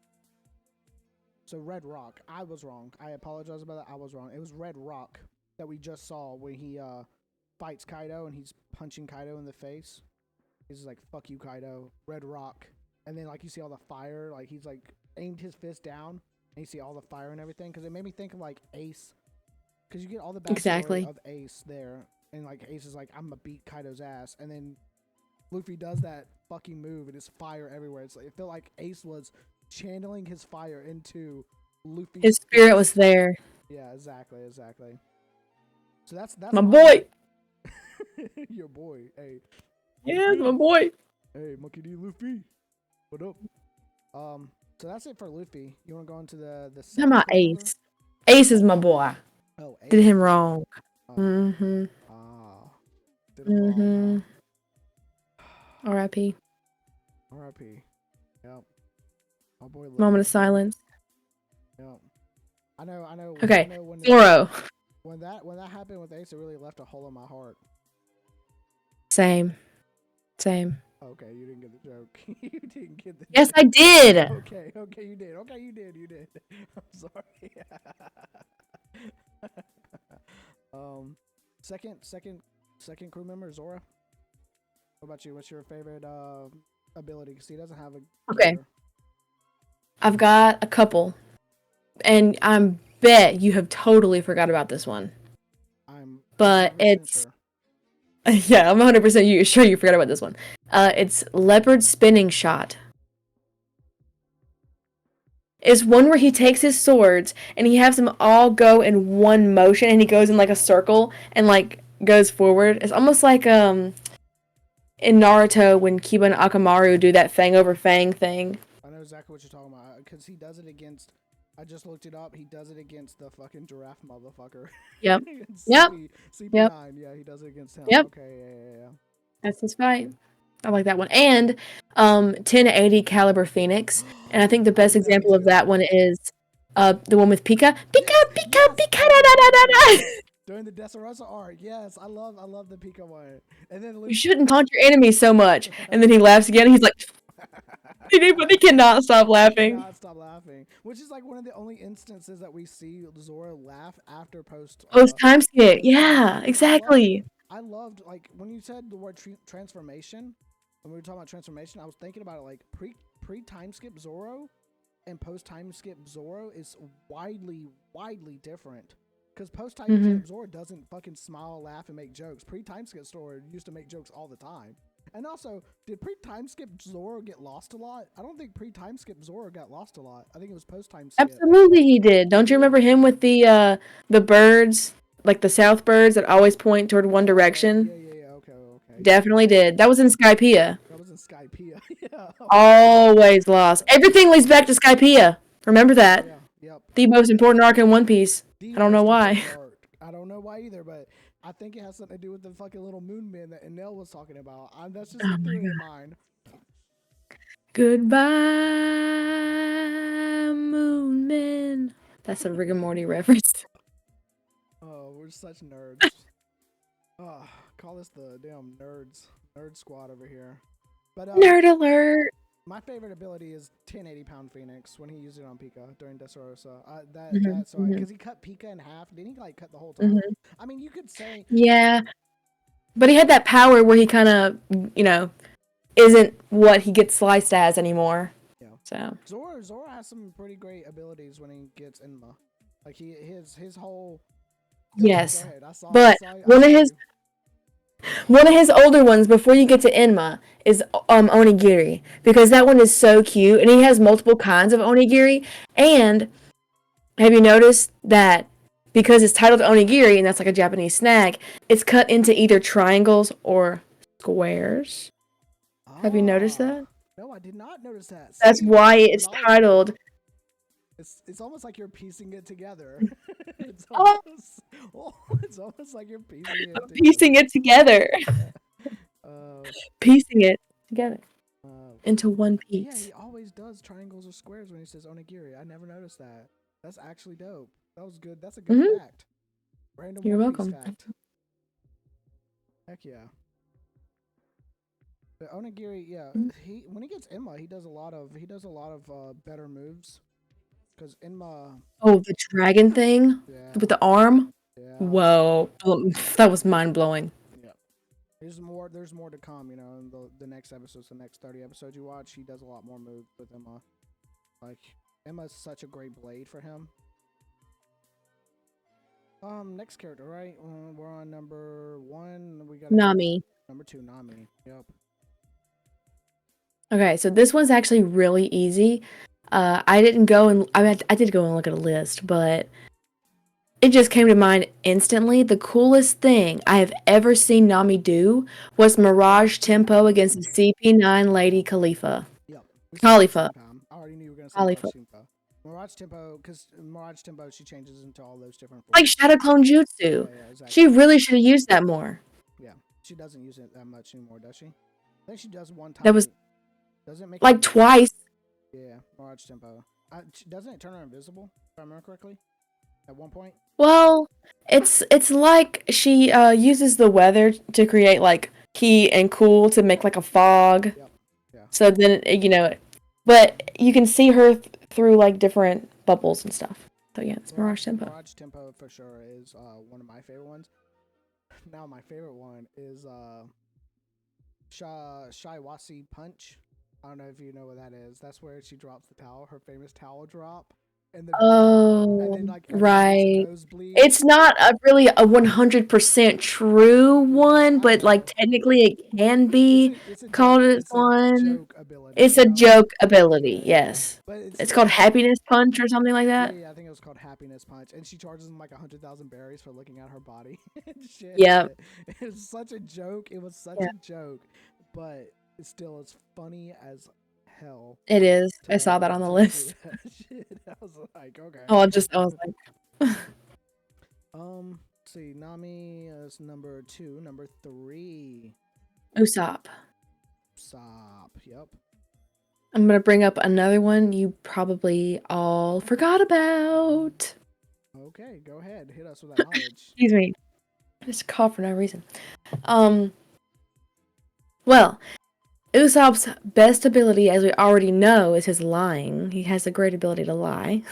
So Red Rock. I was wrong. I apologize about that. I was wrong. It was Red Rock that we just saw when he fights Kaido and he's punching Kaido in the face. He's just like, "Fuck you, Kaido." Red Rock. And then like you see all the fire, like he's like aimed his fist down and you see all the fire and everything because it made me think of like Ace because you get all the backstory Exactly. of Ace there and like Ace is like, "I'm gonna beat Kaido's ass," and then Luffy does that fucking move and it's fire everywhere. It's like, it felt like Ace was channeling his fire into His Luffy's spirit was fist. there. Yeah, exactly. So that's My my boy. your boy. Hey, Yeah, my Luffy. boy. Hey, Monkey D. Luffy. What up? So that's it for Luffy. You want to go into the Talking second about crew member? Ace. Ace is my boy. Oh, Did Ace. him wrong. Oh, Mm-hmm. ah, did him wrong, Mm-hmm. huh? R.I.P. R.I.P. Yep. My boy Moment of lived. silence. Yep. I know. I Okay. know Zoro. when that happened with Ace, it really left a hole in my heart. Same. Same. Okay, you didn't get the joke. You didn't get the Yes, joke. I did. Okay, you did. Okay, you did. I'm sorry. um, second crew member, Zora. What about you? What's your favorite ability? Because he doesn't have a Okay. gear. I've got a couple. And I bet you have totally forgot about this one. I'm But 100% it's sure. yeah, I'm 100% sure you forgot about this one. It's leopard spinning shot. It's one where he takes his swords and he has them all go in one motion and he goes in like a circle and like goes forward. It's almost like in Naruto when Kiba and Akamaru do that fang over fang thing. I know exactly what you're talking about because he does it against. I just looked it up. He does it against the fucking giraffe motherfucker. Yep. Yep. CP Yep. CP9. Yeah, he does it against him. Yep. Okay, yeah. That's his fight. I like that one. And 1080 caliber Phoenix. And I think the I best like that one example of too. that one is the one with Pika. Pika, Yes, Pika, yes, Pika, I da love da that da one da too. da. Yep. During the Dressrosa arc, yes, I love the Pika one. And then You Luke. shouldn't taunt your enemy so much. And then he laughs again. And he's like, but he cannot stop He laughing. cannot stop laughing, which is like one of the only instances that we see Zora laugh after Post time skip. post time Yeah, skip, which exactly. I loved like when you said the word transformation. When we were talking about transformation, I was thinking about it like pre time skip Zoro and post time skip Zoro is widely different. Because post time Hmm. skip Zoro doesn't fucking smile, laugh, and make jokes. Pre time skip Zoro used to make jokes all the time. And also, did pre time skip Zoro get lost a lot? I don't think pre time skip Zoro got lost a lot. I think it was post time skip. Absolutely, he did. Don't you Did. remember him with the birds, like the south birds that always point toward one direction? Yeah. Okay. Yeah. Definitely did. That was in Skypiea. That was in Skypiea. Yeah. Always lost. Everything leads back to Skypiea. Remember that. Yeah. Yep. The most important arc in One Piece. The I don't know most why. important arc. I don't know why either, but I think it has something to do with the fucking little moon man that Enel was talking about. That's just Oh a my theory of god. mine. Goodbye, Moon Man. That's a Rick and Morty reference. Oh, we're such nerds. Oh, call us the damn nerds. Nerd squad over here. But Nerd alert. my favorite ability is 1080-pound Phoenix when he used it on Pika during Dressrosa. Hmm. That's right, because he cut Pika in half. Didn't he like cut the whole tower? Hmm. I mean, you could say Yeah, but he had that power where he kind of, isn't what he gets sliced as anymore. yeah. So Zora has some pretty great abilities when he gets Enma. Like his whole. Go ahead, go yes, ahead. but I saw you. one of his older ones before you get to Enma is onigiri, because that one is so cute and he has multiple kinds of onigiri. And have you noticed that because it's titled onigiri and that's like a Japanese snack, it's cut into either triangles or squares? Have you noticed Ah, that? no, I did not notice that. That's See, why I'm it's knowledgeable. titled. It's almost like you're piecing it together. it's Oh, almost oh, it's almost like you're piecing it together. piecing it together. uh, Piecing it together uh, into one yeah, he piece. always does triangles or squares when he says onigiri. I never noticed that. That's actually dope. That was good. That's a good Hmm. fact. Random You're One Piece welcome. fact. Heck yeah. But onigiri, yeah, he when he gets Enma, he does a lot of better moves. Cause Enma, Oh, the dragon thing with yeah, the arm. yeah, Whoa, that was mind blowing. yeah. There's more to come. In the next episodes, the next 30 episodes you watch, he does a lot more moves with Emma. Like Emma's such a great blade for him. Next character, right? We're on number one. We gotta go Nami. number two, Nami. Yep. Okay, so this one's actually really easy. I did go and look at a list, but it just came to mind instantly. The coolest thing I have ever seen Nami do was Mirage Tempo against the CP9 Lady Khalifa. Yep. We saw that Khalifa. same time. I already knew you were gonna say Khalifa. Mirage Tempo. Because Mirage Tempo, she changes into all those different Like forms. Shadow Clone Jutsu. Yeah, yeah, She exactly. really should have used that more. Yeah, she doesn't use it that much anymore, does she? I think she does one That time. was And does it make her like invisible? twice. Yeah, Mirage Tempo. Doesn't it turn her invisible? If I remember correctly, at one point. Well, it's like she uses the weather to create like heat and cool to make like a fog. Yep. Yeah. So then but you can see her through like different bubbles and stuff. So yeah, it's Mirage Tempo. Mirage Tempo for sure is one of my favorite ones. Now my favorite one is Shaiwasi Punch. I don't know if you know what that is. That's where she drops the towel, her famous towel drop, and then Oh, like everyone's right. nose bleeds. It's not really a 100% true Yeah, one, I but like know. technically it can It's be a it's a joke. called as It's a one. joke ability, It's a joke ability, Yeah, yeah. yes. But it's It's still called fun. Happiness Punch or something like Yeah, that. yeah. I think it was called Happiness Punch, and she charges him like 100,000 berries for looking at her body and shit. Yep. It was such a joke. It was such Yeah, a joke, but it still is funny as hell it is. I to saw that on the to see list. that shit. I was like, okay. I was like, Let's see. Nami is number two. Number three. Usopp. Sop. Yep. I'm gonna bring up another one you probably all forgot about. Okay, go ahead. Hit us with that knowledge. Excuse me. I just cough for no reason. Um, well, Usopp's best ability, as we already know, is his lying. He has a great ability to lie.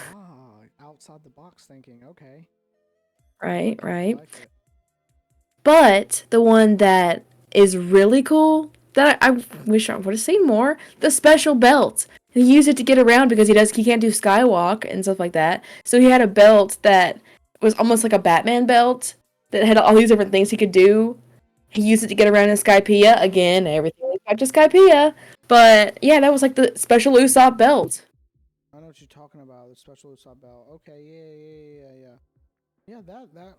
Outside the box thinking. Okay, Right, I right. like it. But the one that is really cool that I wish I would have seen more, the special belt. He used it to get around because he can't do skywalk and stuff like that. So he had a belt that was almost like a Batman belt that had all these different things he could do. He used it to get around in Skypiea. Again, everything was back to Skypiea. But yeah, that was like the special Usopp belt. I know what you're talking about. The special Usopp belt. Okay, yeah. Yeah, that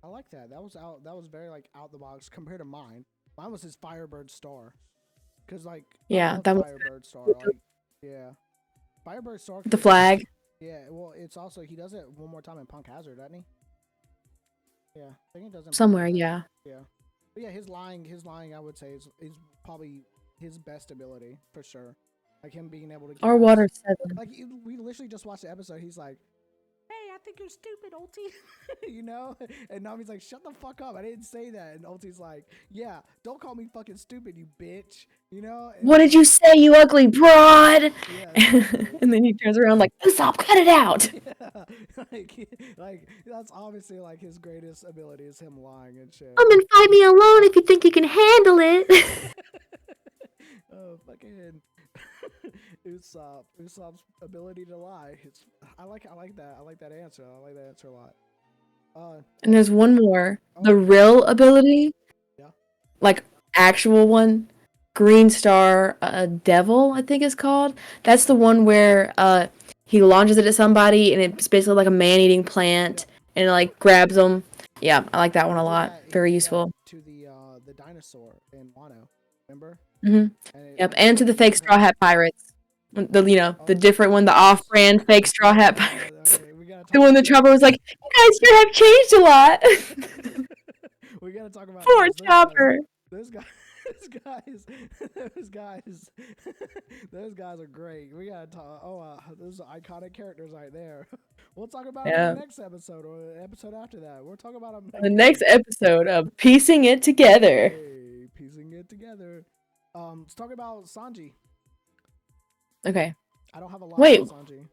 I like that. That was out. That was very like out the box compared to mine. Mine was his Firebird Star. Cause like I Yeah, love that was Firebird Star. Like yeah, Firebird Star. the Cause it's flag yeah. Well, it's also he does it one more time in Punk Hazard, doesn't he? Yeah, I think he does in Punk somewhere. Hazard. Yeah, Yeah, but yeah, his lying, I would say is probably his best ability for sure. Like him being able to get or around. Water 7. Like we literally just watched the episode. He's like, "Hey, I think you're stupid, Ulti. You know? And Nami's like, shut the fuck up. I didn't say that. And Ulti's like, yeah, don't call me fucking stupid, you bitch. You know? And What did you say, you ugly broad? yeah, exactly. And then he turns around like, Usopp, cut it out. Yeah. Like that's obviously like his greatest ability is him lying and shit. Come and fight me alone if you think you can handle it. Oh, fucking Usopp's ability to lie. I like that. I like that answer. I like that answer a lot. And there's one more. Oh, The real ability, yeah. like actual one, Green Star Devil, I think it's called. That's the one where he launches it at somebody and it's basically like a man-eating plant and it like grabs them. Yeah, I like that one a lot. Very useful. To the dinosaur in Wano, remember? Yep, and to the fake Straw Hat Pirates. The different one, the off-brand fake Straw Hat Pirates. The one that Chopper was like, you guys sure have changed a lot. We gotta talk about Poor Chopper. Those guys, those guys are great. We gotta talk. Those are iconic characters right there. We'll talk about them in the next episode or the episode after that. We'll talk about them. The next episode of Piecing It Together. Hey, piecing it together. Let's talk about Sanji. Okay. I don't have a lot about Sanji.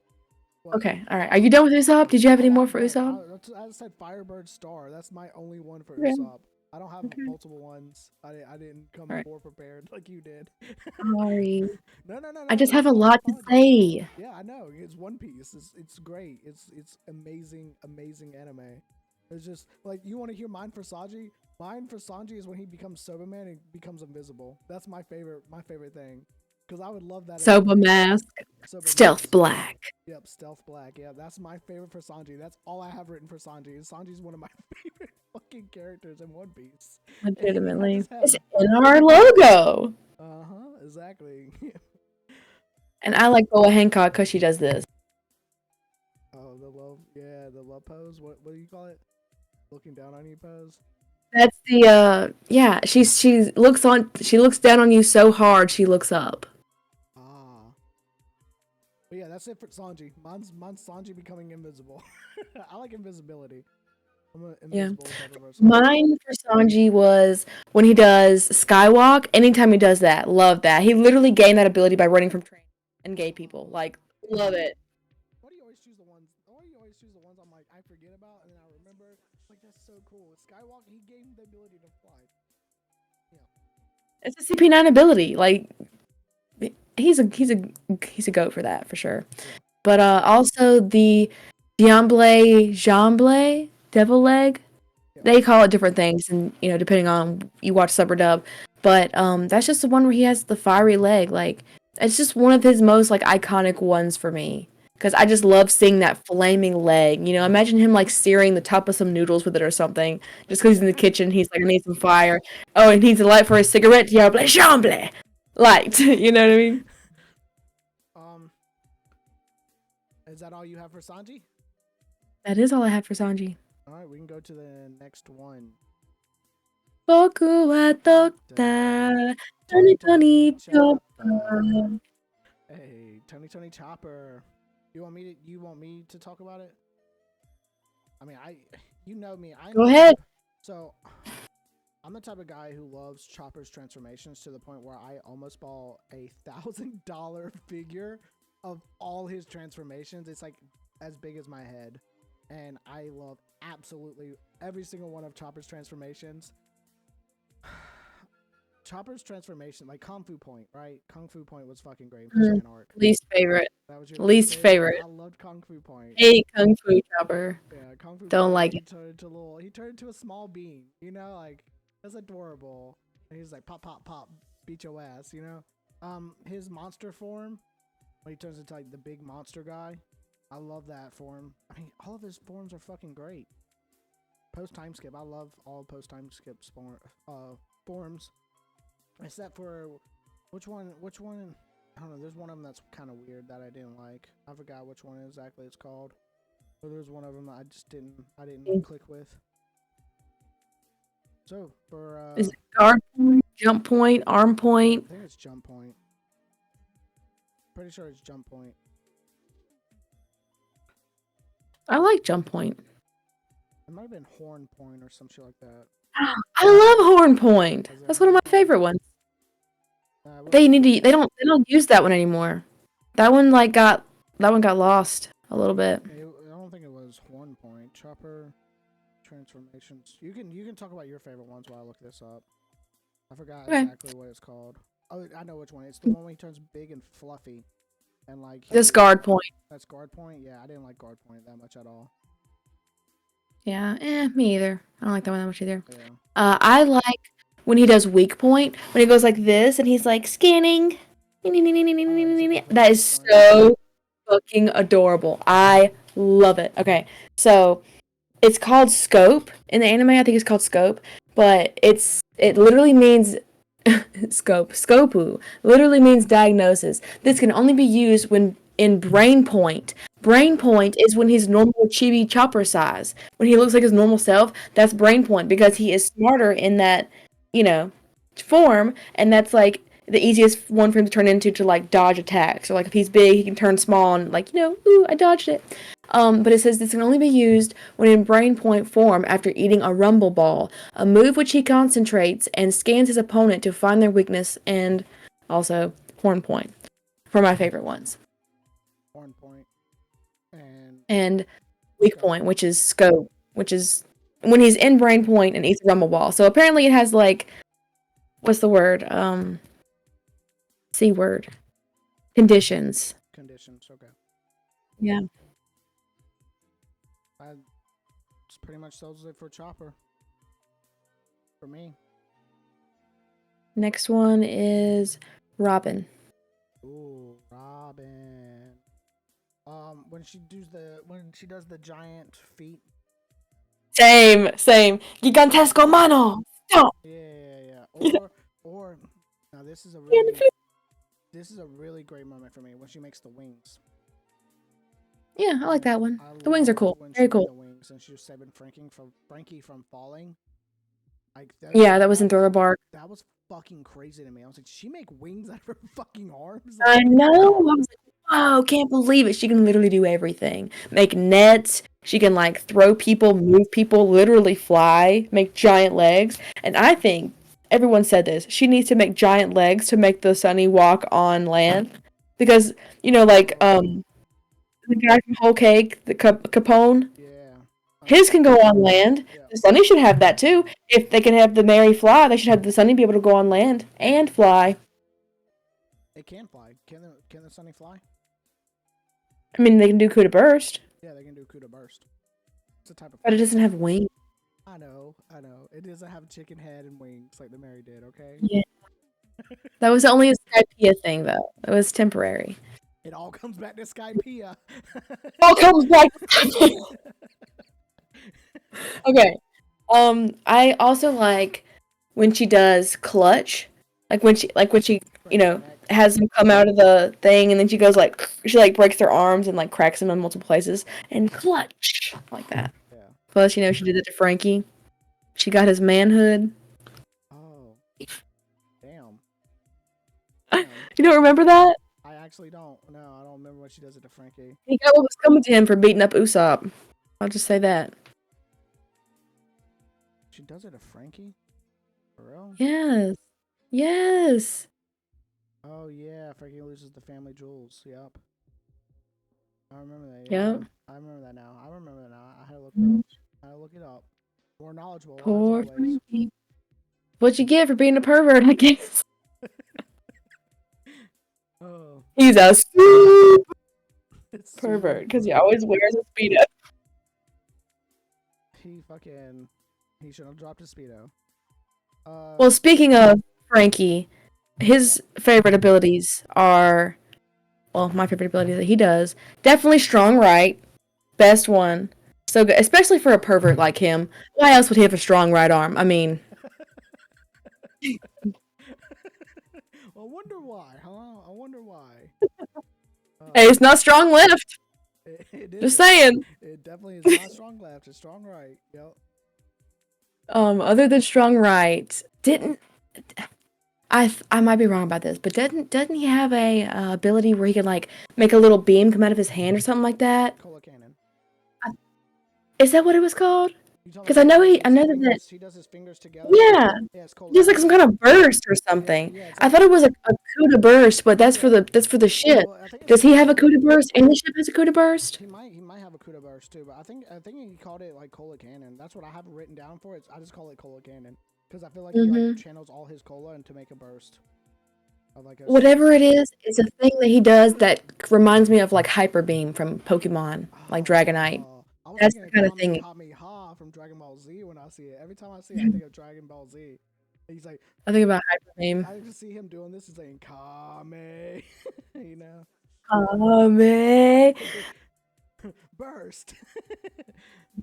What? Okay, all right. Are you done with Usopp? Did you have any more for Usopp? I said Firebird Star. That's my only one for Usopp. I don't have multiple ones. I didn't come more prepared like you did. Sorry. No. I just have a lot to say. Yeah, I know. It's One Piece. It's great. It's amazing anime. It's just like, you want to hear mine for Sanji? Mine for Sanji is when he becomes Soba Man and becomes invisible. That's my favorite thing. Because I would love that. Soba Mask. Stealth Black. Yep, Stealth Black. Yeah, that's my favorite for Sanji. That's all I have written for Sanji. Sanji's one of my favorite fucking characters in One Piece. Legitimately. It's in our logo. Exactly. And I like Boa Hancock because she does this. Oh, the love pose. What do you call it? Looking down on you pose. That's the she looks down on you so hard she looks up. But yeah, that's it for Sanji. Mine's Sanji becoming invisible. I like invisibility. I'm an invisible type of person. Mine for Sanji was when he does Skywalk. Anytime he does that, love that. He literally gained that ability by running from trains and gay people. Like, love it. Why do you always choose the ones? I'm like, I forget about and then I remember? Like, that's so cool. Skywalk, he gained the ability to fly. Yeah. It's a CP9 ability. Like, he's a goat for that for sure. Yeah. But also the Jamble, Devil Leg. Yeah. They call it different things, and depending on you watch sub or dub. But that's just the one where he has the fiery leg. Like, it's just one of his most like iconic ones for me. Because I just love seeing that flaming leg. Imagine him like searing the top of some noodles with it or something. Just because he's in the kitchen, he's like, I need some fire. Oh, and he needs a light for his cigarette. Diable Jamble. Light. You know what I mean? Is that all you have for Sanji? That is all I have for Sanji. Alright, we can go to the next one. Boku wa Dokta, Tony Chopper. Hey, Tony Chopper. You want me to talk about it? I mean, you know me. Go ahead. So, I'm the type of guy who loves Chopper's transformations to the point where I almost bought a $1,000 figure of all his transformations. It's like as big as my head. And I love absolutely every single one of Chopper's transformations. Chopper's transformation, like Kung Fu Point, right? Kung Fu Point was fucking great for fan art. Least favorite. That was your least favorite. I loved Kung Fu Point. Hey, Kung Fu Chopper. Yeah, Kung Fu Don't Point, like he it. He turned into a small bean, like that's adorable. And he's like pop, pop, pop, beat your ass, His monster form, when he turns into like the big monster guy, I love that form. I mean, all of his forms are fucking great. Post time skip, I love all post time skip forms. Except for which one? I don't know. There's one of them that's kind of weird that I didn't like. I forgot which one exactly it's called. But there's one of them that I didn't click with. So for is it guard point, jump point, arm point? I think it's jump point. Pretty sure it's jump point. I like jump point. It might have been horn point or some shit like that. I love horn point. Was it That's one of horn my point? favorite ones. It They wasn't. need to. They don't use that one anymore. That one got lost a little bit. I don't think it was horn point. Chopper transformations. You can talk about your favorite ones while I look this up. I forgot Okay. exactly what it's called. Oh, I know which one. It's the one where he turns big and fluffy, and like This guard point. That's guard point. Yeah, I didn't like guard point that much at all. Yeah, me either. I don't like that one that much either. Yeah. I like when he does weak point, when he goes like this and he's like scanning. That is so fucking adorable. I love it. Okay, so it's called scope in the anime. I think it's called scope, but it literally means scope. Scopu literally means diagnosis. This can only be used when in brain point. Brain point is when he's normal chibi chopper size. When he looks like his normal self, that's brain point because he is smarter in that, you know, form, and that's like the easiest one for him to turn into to like dodge attacks. Or like if he's big, he can turn small and like, ooh, I dodged it. But it says this can only be used when in brain point form after eating a rumble ball, a move which he concentrates and scans his opponent to find their weakness, and also horn point for my favorite ones. Horn point. And weak point, which is scope, which is when he's in brain point and eats a rumble ball. So apparently it has like, what's the word? C word. Conditions. Okay. Yeah. Just pretty much sells it for Chopper. For me. Next one is Robin. Ooh, Robin. When she does the giant feet. Same. Gigantesco mano. Stop. Yeah. Or now this is a really great moment for me when she makes the wings. Yeah, I like that one. The wings are cool. Very cool. The wings and she was saving Frankie from falling. Like that was in Thriller Bark. That was fucking crazy to me. I was like, did she make wings out of her fucking arms? I know. I was like, wow, can't believe it. She can literally do everything. Make nets. She can like throw people, move people, literally fly, make giant legs. And I think everyone said this. She needs to make giant legs to make the Sunny walk on land. Because, the guy from Whole Cake, the Capone. Yeah. His can go on land. Yeah. The Sunny should have that too. If they can have the Mary fly, they should have the Sunny be able to go on land and fly. It can fly. Can the Sunny fly? I mean, they can do coup de burst. Yeah, they can do coup de burst. It's a type of. But it doesn't have wings. I know. It doesn't have a chicken head and wings like the Mary did. Okay. Yeah. That was only a Skypea thing, though. It was temporary. It all comes back to Skypea. All comes back to Skypea. Okay. I also like when she does clutch, like when she has them come out of the thing, and then she goes she breaks their arms and like cracks them in multiple places, and clutch like that. Yeah. Plus, she did it to Frankie. She got his manhood. Oh. Damn. You don't remember that? I actually don't. No, I don't remember what she does it to Frankie. He got what was coming to him for beating up Usopp. I'll just say that. She does it to Frankie? For real? Yes. Oh yeah, Frankie loses the family jewels. Yep. I remember that. Yep. I remember that now. I had to look it up. More knowledgeable. Poor Frankie. What'd you get for being a pervert, I guess? Oh. He's a super pervert because he always wears a Speedo. He should have dropped his Speedo. Well, speaking of Frankie, his favorite abilities are, my favorite ability that he does, definitely strong right, best one. So good, especially for a pervert like him. Why else would he have a strong right arm? I mean, I wonder why, huh? I wonder why. Hey, it's not strong left. Just saying. It definitely is not strong left. It's strong right. Yep. Other than strong right, I might be wrong about this, but doesn't he have a ability where he can like make a little beam come out of his hand or something like that? Cola cannon. Is that what it was called? You talking Because about I know that. he does his fingers together? Yeah, Yeah, it's called he has like some kind of burst or yeah, something. yeah, it's I like thought it was a Cuda burst, but yeah. that's for the ship. Well, I think it's Does he have a Cuda burst and the ship has a Cuda burst? he might have a Kuda burst too, but I think he called it like cola cannon. That's what I have written down for it. I just call it cola cannon because I feel like he like Mm-hmm. channels all his cola into make a burst of like a certain Whatever it type. is, it's a thing that he does that reminds me of like Hyper Beam from Pokemon, like Dragonite. I was That's thinking the of kind of thing. Kamehameha from Dragon Ball Z when I see it. Every time I see it, I think of Dragon Ball Z. He's like, I think about Hyper Beam. I just see him doing this and saying Kame, you know, Oh man, burst.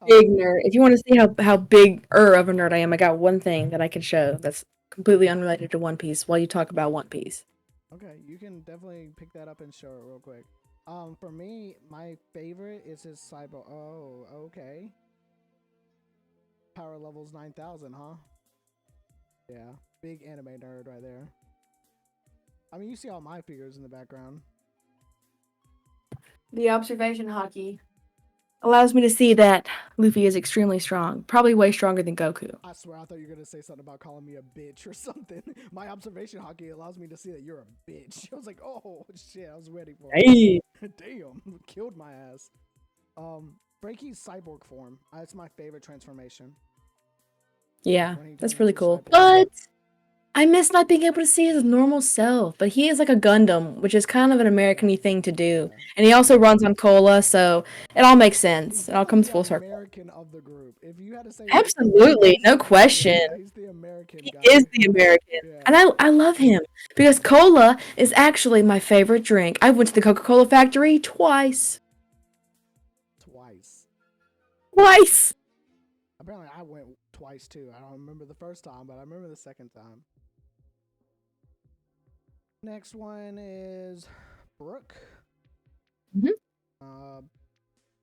big um, nerd. If you want to see how big of a nerd I am, I got one thing that I can show that's completely unrelated to One Piece while you talk about One Piece. okay, you can definitely pick that up and show it real quick. For me, my favorite is his cyber. Oh, okay. Power levels 9,000, huh? Yeah, big anime nerd right there. I mean, you see all my figures in the background. The observation hockey allows me to see that Luffy is extremely strong, probably way stronger than Goku. I swear, I thought you were gonna say something about calling me a bitch or something. My observation hockey allows me to see that you're a bitch. I was like, oh shit, I was ready for Hey. it. Damn, killed my ass. Franky's cyborg form. That's my favorite transformation. Yeah, When he that's turns really into cool. cyborg. But I miss not being able to see his normal self. But he is like a Gundam, which is kind of an American-y thing to do. Yeah. And he also runs on cola, so it all makes sense. He's It all definitely comes the full circle. American of the group. If you had to say, Absolutely, no question. he's the American He guy. is the American. Yeah, And I love him because cola is actually my favorite drink. I went to the Coca-Cola factory twice. twice. Twice. Apparently, I went twice too. I don't remember the first time, but I remember the second time. Next one is Brooke. Mhm.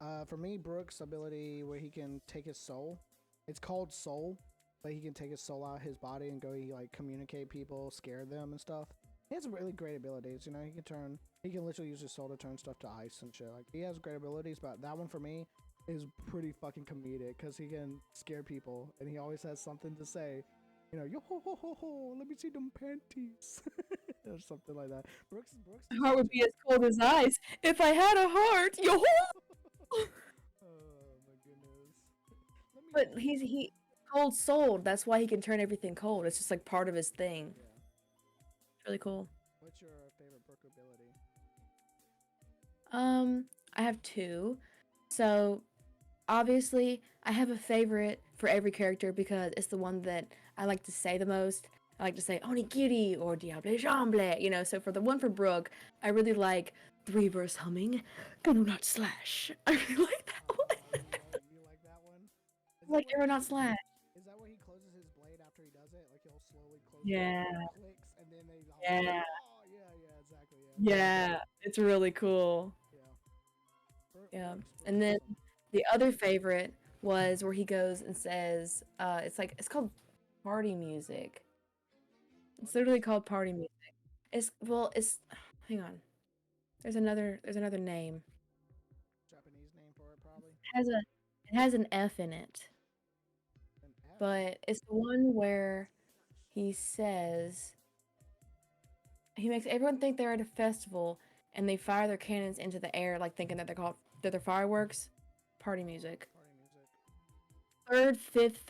Uh, for me, Brooke's ability where he can take his soul. It's called soul, but he can take his soul out of his body and go like communicate people, scare them and stuff. He has really great abilities. You know, he can literally use his soul to turn stuff to ice and shit. Like he has great abilities, but that one for me is pretty fucking comedic because he can scare people and he always has something to say. You know, yo ho ho ho ho, let me see them panties, or something like that. Brooks My just heart such would be as cold as ice if I had a heart. Yo. oh my goodness. Let me But he cold souled. That's why he can turn everything cold. It's just like part of his thing. yeah. It's really cool. What's your favorite Brooke ability? I have two. So obviously, I have a favorite for every character because it's the one that I like to say the most. I like to say Onigiri or Diable Jamble, you know. So for the one for Brooke, I really like the reverse humming. Aeronaut slash. I really like that one. You like that one? Is I that like where Aeronaut slash. is that where he closes his blade after he does it? Like he'll slowly close it, Yeah, clicks, and then they all yeah, oh yeah, yeah, exactly, yeah. yeah. It's really cool. Yeah. Yeah. Brooks And is then awesome. the other favorite was where he goes and says, it's called party music. It's Party literally music? called party music. It's hang on. There's another name. Japanese name for it probably. It has an F in it. An F. But it's the one where he says he makes everyone think they're at a festival and they fire their cannons into the air like thinking that they're fireworks. Party music. Party music. Third, fifth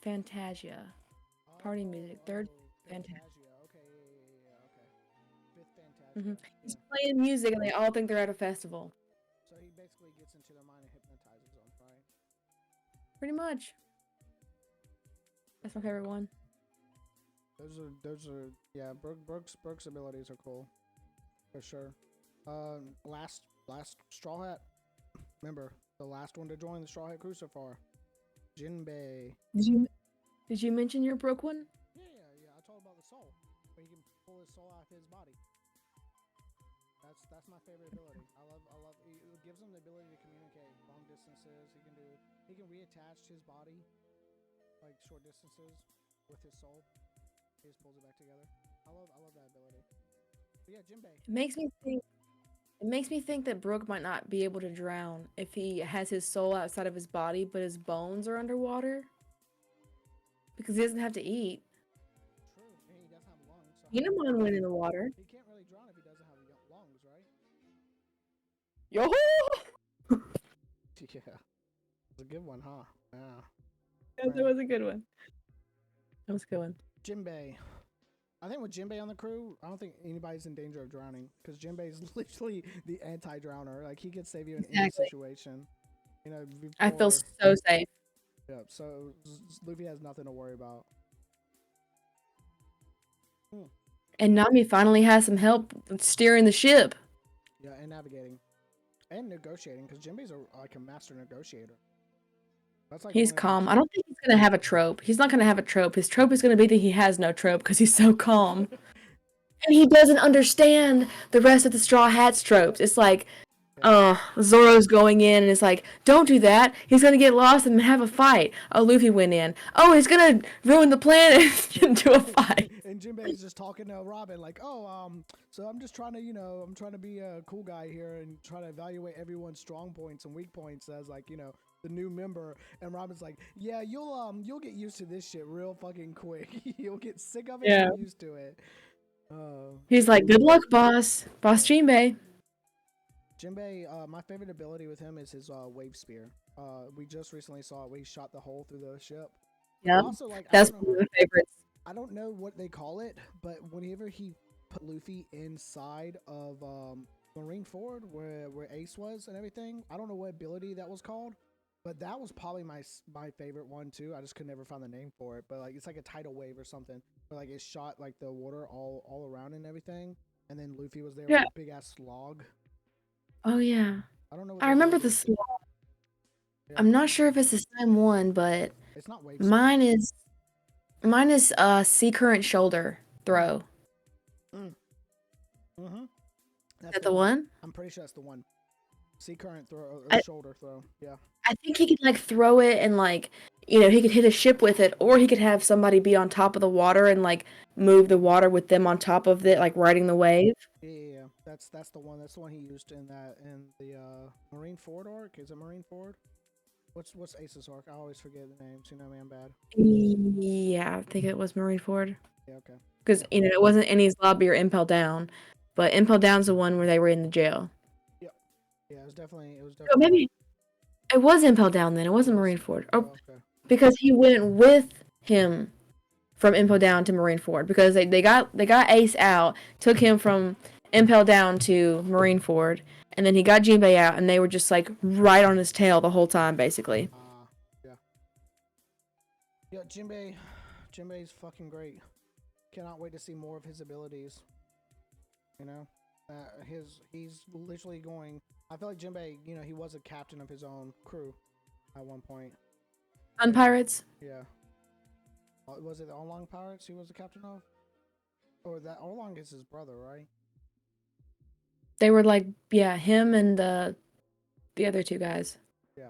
Fantasia. Party music. Third Oh, Fantasia. Fantasia. Okay, yeah, okay. Fifth Hmm. Fantasia. He's Yeah. playing music and they all think they're at a festival. So he basically gets into their mind and hypnotizes them, right? Pretty much. That's my favorite one. Those are yeah. Brooks abilities are cool for sure. Last Straw Hat. Remember the last one to join the Straw Hat crew so far, Jinbei. Did you did you mention your Brook one? Yeah. I told about the soul, but he can pull his soul out of his body. That's my favorite ability. I love. It gives him the ability to communicate long distances. He can reattach his body like short distances with his soul. He just pulls it back together. I love that ability. But yeah, Jinbei. It makes me think It makes me think that Brooke might not be able to drown if he has his soul outside of his body, but his bones are underwater because he doesn't have to eat. True. And he doesn't have lungs, so how would Unamon went in the water. he can't really drown if he doesn't have lungs, right? Yo! Yeah, it's a good one, huh? Yeah. That was a good one. That was a good one. Jinbei. I think with Jinbei on the crew, I don't think anybody's in danger of drowning because Jinbei is literally the anti-drowner. Like he could save you in any situation. You know, I feel before. so safe. Yeah. So Luffy has nothing to worry about. And Nami finally has some help steering the ship. Yeah, and navigating, and negotiating because Jinbei's like a master negotiator. That's like He's calm. I don't think he's gonna have a trope. He's not gonna have a trope. His trope is gonna be that he has no trope because he's so calm. And he doesn't understand the rest of the Straw Hats tropes. It's like, Zoro's going in and it's like, don't do that. He's gonna get lost and have a fight. Oh, Luffy went in. Oh, he's gonna ruin the planet and get into a fight. And Jinbei's just talking to Robin like, so I'm just trying to, I'm trying to be a cool guy here and try to evaluate everyone's strong points and weak points as like, the new member. And Robin's like, yeah, you'll get used to this shit real fucking quick. You'll get sick of it and get used to it. He's like, good luck, boss. Boss Jinbei. Jinbei, my favorite ability with him is his wave spear. We just recently saw it. We shot the hole through the ship. Yeah, also, like, that's one of the favorites. I don't know what they call it, but whenever he put Luffy inside of Marineford, where Ace was and everything, I don't know what ability that was called, but that was probably my favorite one too. I just could never find the name for it, but like it's like a tidal wave or something, where like it shot like the water all around and everything, and then Luffy was there with a big ass slog. Oh yeah, I don't know. I remember the slog. Yeah. I'm not sure if it's the same one, but it's not wave. Mine is sea current shoulder throw. Is that the one? I'm pretty sure that's the one. Sea current throw shoulder throw. Yeah. I think he could like throw it and like, he could hit a ship with it, or he could have somebody be on top of the water and like move the water with them on top of it, like riding the wave. Yeah. That's the one. That's the one he used in the Marineford arc. Is it Marineford? What's Ace's arc? I always forget the names. You know me, I'm bad. Yeah, I think it was Marineford. Yeah, okay. Because it wasn't Enies Lobby or Impel Down, but Impel Down's the one where they were in the jail. Yep. Yeah, it was definitely. Oh, maybe it was Impel Down then. It wasn't Marineford. Oh, okay. Because he went with him from Impel Down to Marineford because they got Ace out, took him from Impel Down to Marineford, and then he got Jinbei out, and they were just like right on his tail the whole time, basically. Yeah. Yeah, Jinbei's fucking great. Cannot wait to see more of his abilities. He's literally going. I feel like Jinbei, he was a captain of his own crew at one point. On Pirates? Yeah. Was it the Oolong Pirates he was the captain of? Or that Oolong is his brother, right? They were like, him and the other two guys. Yeah.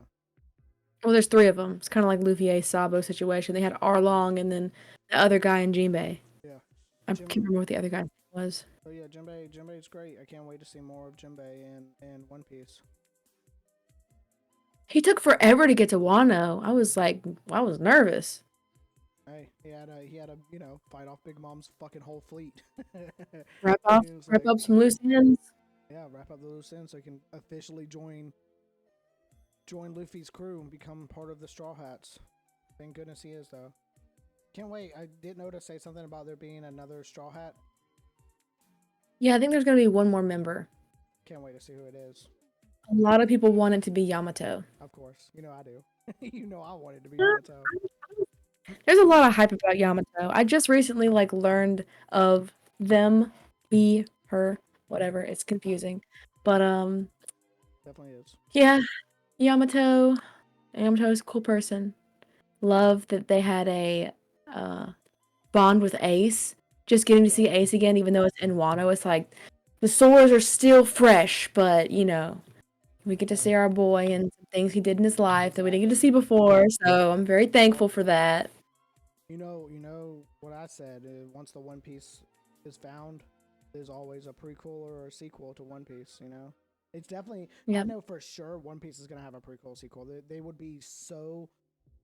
Well, there's three of them. It's kind of like Luffy Ace Sabo situation. They had Arlong and then the other guy in Jinbei. Yeah. I can't remember what the other guy was. Oh yeah, Jinbei's great. I can't wait to see more of Jinbei in One Piece. He took forever to get to Wano. I was nervous. Hey, he had a fight off Big Mom's fucking whole fleet. wrap up some loose ends. Yeah, wrap up the loose ends so he can officially join Luffy's crew and become part of the Straw Hats. Thank goodness he is though. Can't wait. I did notice say something about there being another Straw Hat. Yeah, I think there's gonna be one more member. Can't wait to see who it is. A lot of people want it to be Yamato. Of course. I do. I want it to be Yamato. There's a lot of hype about Yamato. I just recently learned of them, he, her, whatever. It's confusing. But definitely is. Yeah. Yamato's a cool person. Love that they had a bond with Ace. Just getting to see Ace again, even though it's in Wano, it's like the sores are still fresh, but we get to see our boy and some things he did in his life that we didn't get to see before. So I'm very thankful for that. You know what I said. Once the One Piece is found, there's always a prequel or a sequel to One Piece. You know, it's definitely. I Yep. know for sure One Piece is gonna have a prequel sequel. They would be so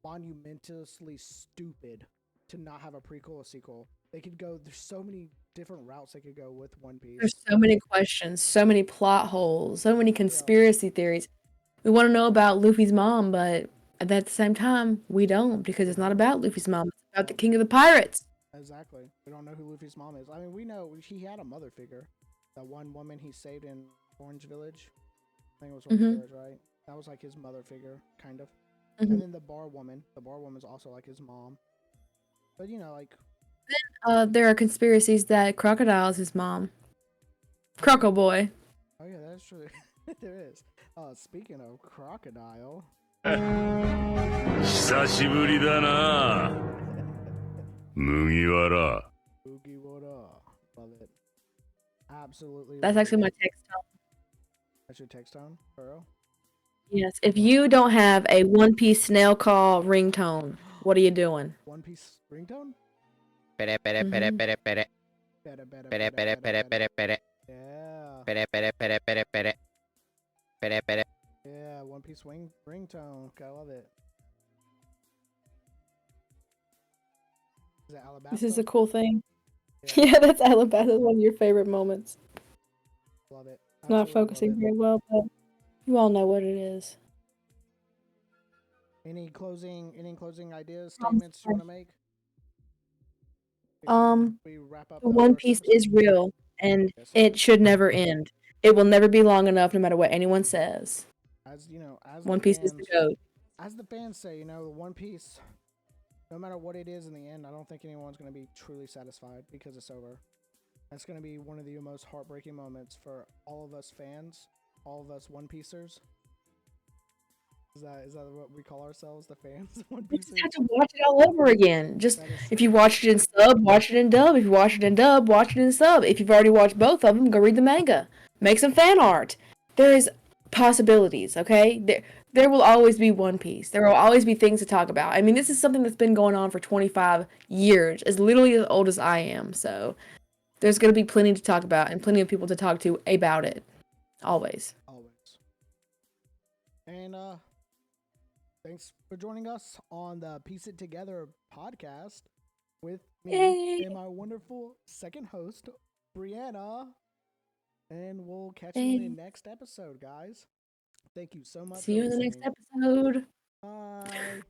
monumentously stupid to not have a prequel or sequel. They could go. There's so many different routes they could go with One There's Piece. so many questions, so many plot holes, so many Yeah. conspiracy theories. We want to know about Luffy's mom, but at the same time, we don't because We it's not don't. about Luffy's mom. It's about the Well, king of the pirates. exactly. We don't know who Luffy's mom is. I mean, we know he had a mother figure. That one woman he saved in Orange Village. I think it was Orange Hmm. Village, right? That was like his mother figure, kind of. Hmm. And then the bar woman. The bar woman's also like his mom. But you know, like There are conspiracies that Crocodile is his mom. oh, Croco boy. oh yeah, that's true. There is. Speaking of crocodile, 久しぶりだな、麦わら。Boogie what up? Love it. Absolutely That's love actually my it. text tone. That's your text tone, bro. Yes. If you don't have a One Piece snail call ringtone, what are you doing? One Piece ringtone? Pere, pere, pere, Hmm. pere, pere. Better, better, Pere, better, pere, better, pere, better. pere, pere. Yeah. Pere, pere, pere, pere, pere. Pere, pere. Yeah, One Piece ringtone. I love it. Is it This is Alabasta? a cool thing. Yeah, Yeah, that's Alabama. One of your favorite moments. love it. Not Absolutely love focusing it. very well, but you all know what it is. Any closing ideas, Um, statements you want to make before um, we wrap up the One first Piece episode? is real, and Yes, sir. it should never end. It will never be long enough, no matter what anyone says. As you know, One Piece is the goat. as the fans say, you know, the One Piece, no matter what it is in the end, I don't think anyone's going to be truly satisfied because it's over. That's going to be one of the most heartbreaking moments for all of us fans, all of us One Piecers. Is that what we call ourselves, the fans? One You just Piecers. have to watch it all over again. Just That is if you watched it in sub, watch it in dub. If you watch it in dub, watch it in sub. If you've already watched both of them, go read the manga. Make some fan art. There is possibilities, okay? There will always be One Piece. There will always be things to talk about. I mean, this is something that's been going on for 25 years. It's literally as old as I am. So there's going to be plenty to talk about and plenty of people to talk to about it. Always. always. And thanks for joining us on the Piece It Together podcast with me Yay! and my wonderful second host, Brianna. And we'll catch you in the Yay. next episode, guys. Thank you so much See for you in the next listening. episode. Bye.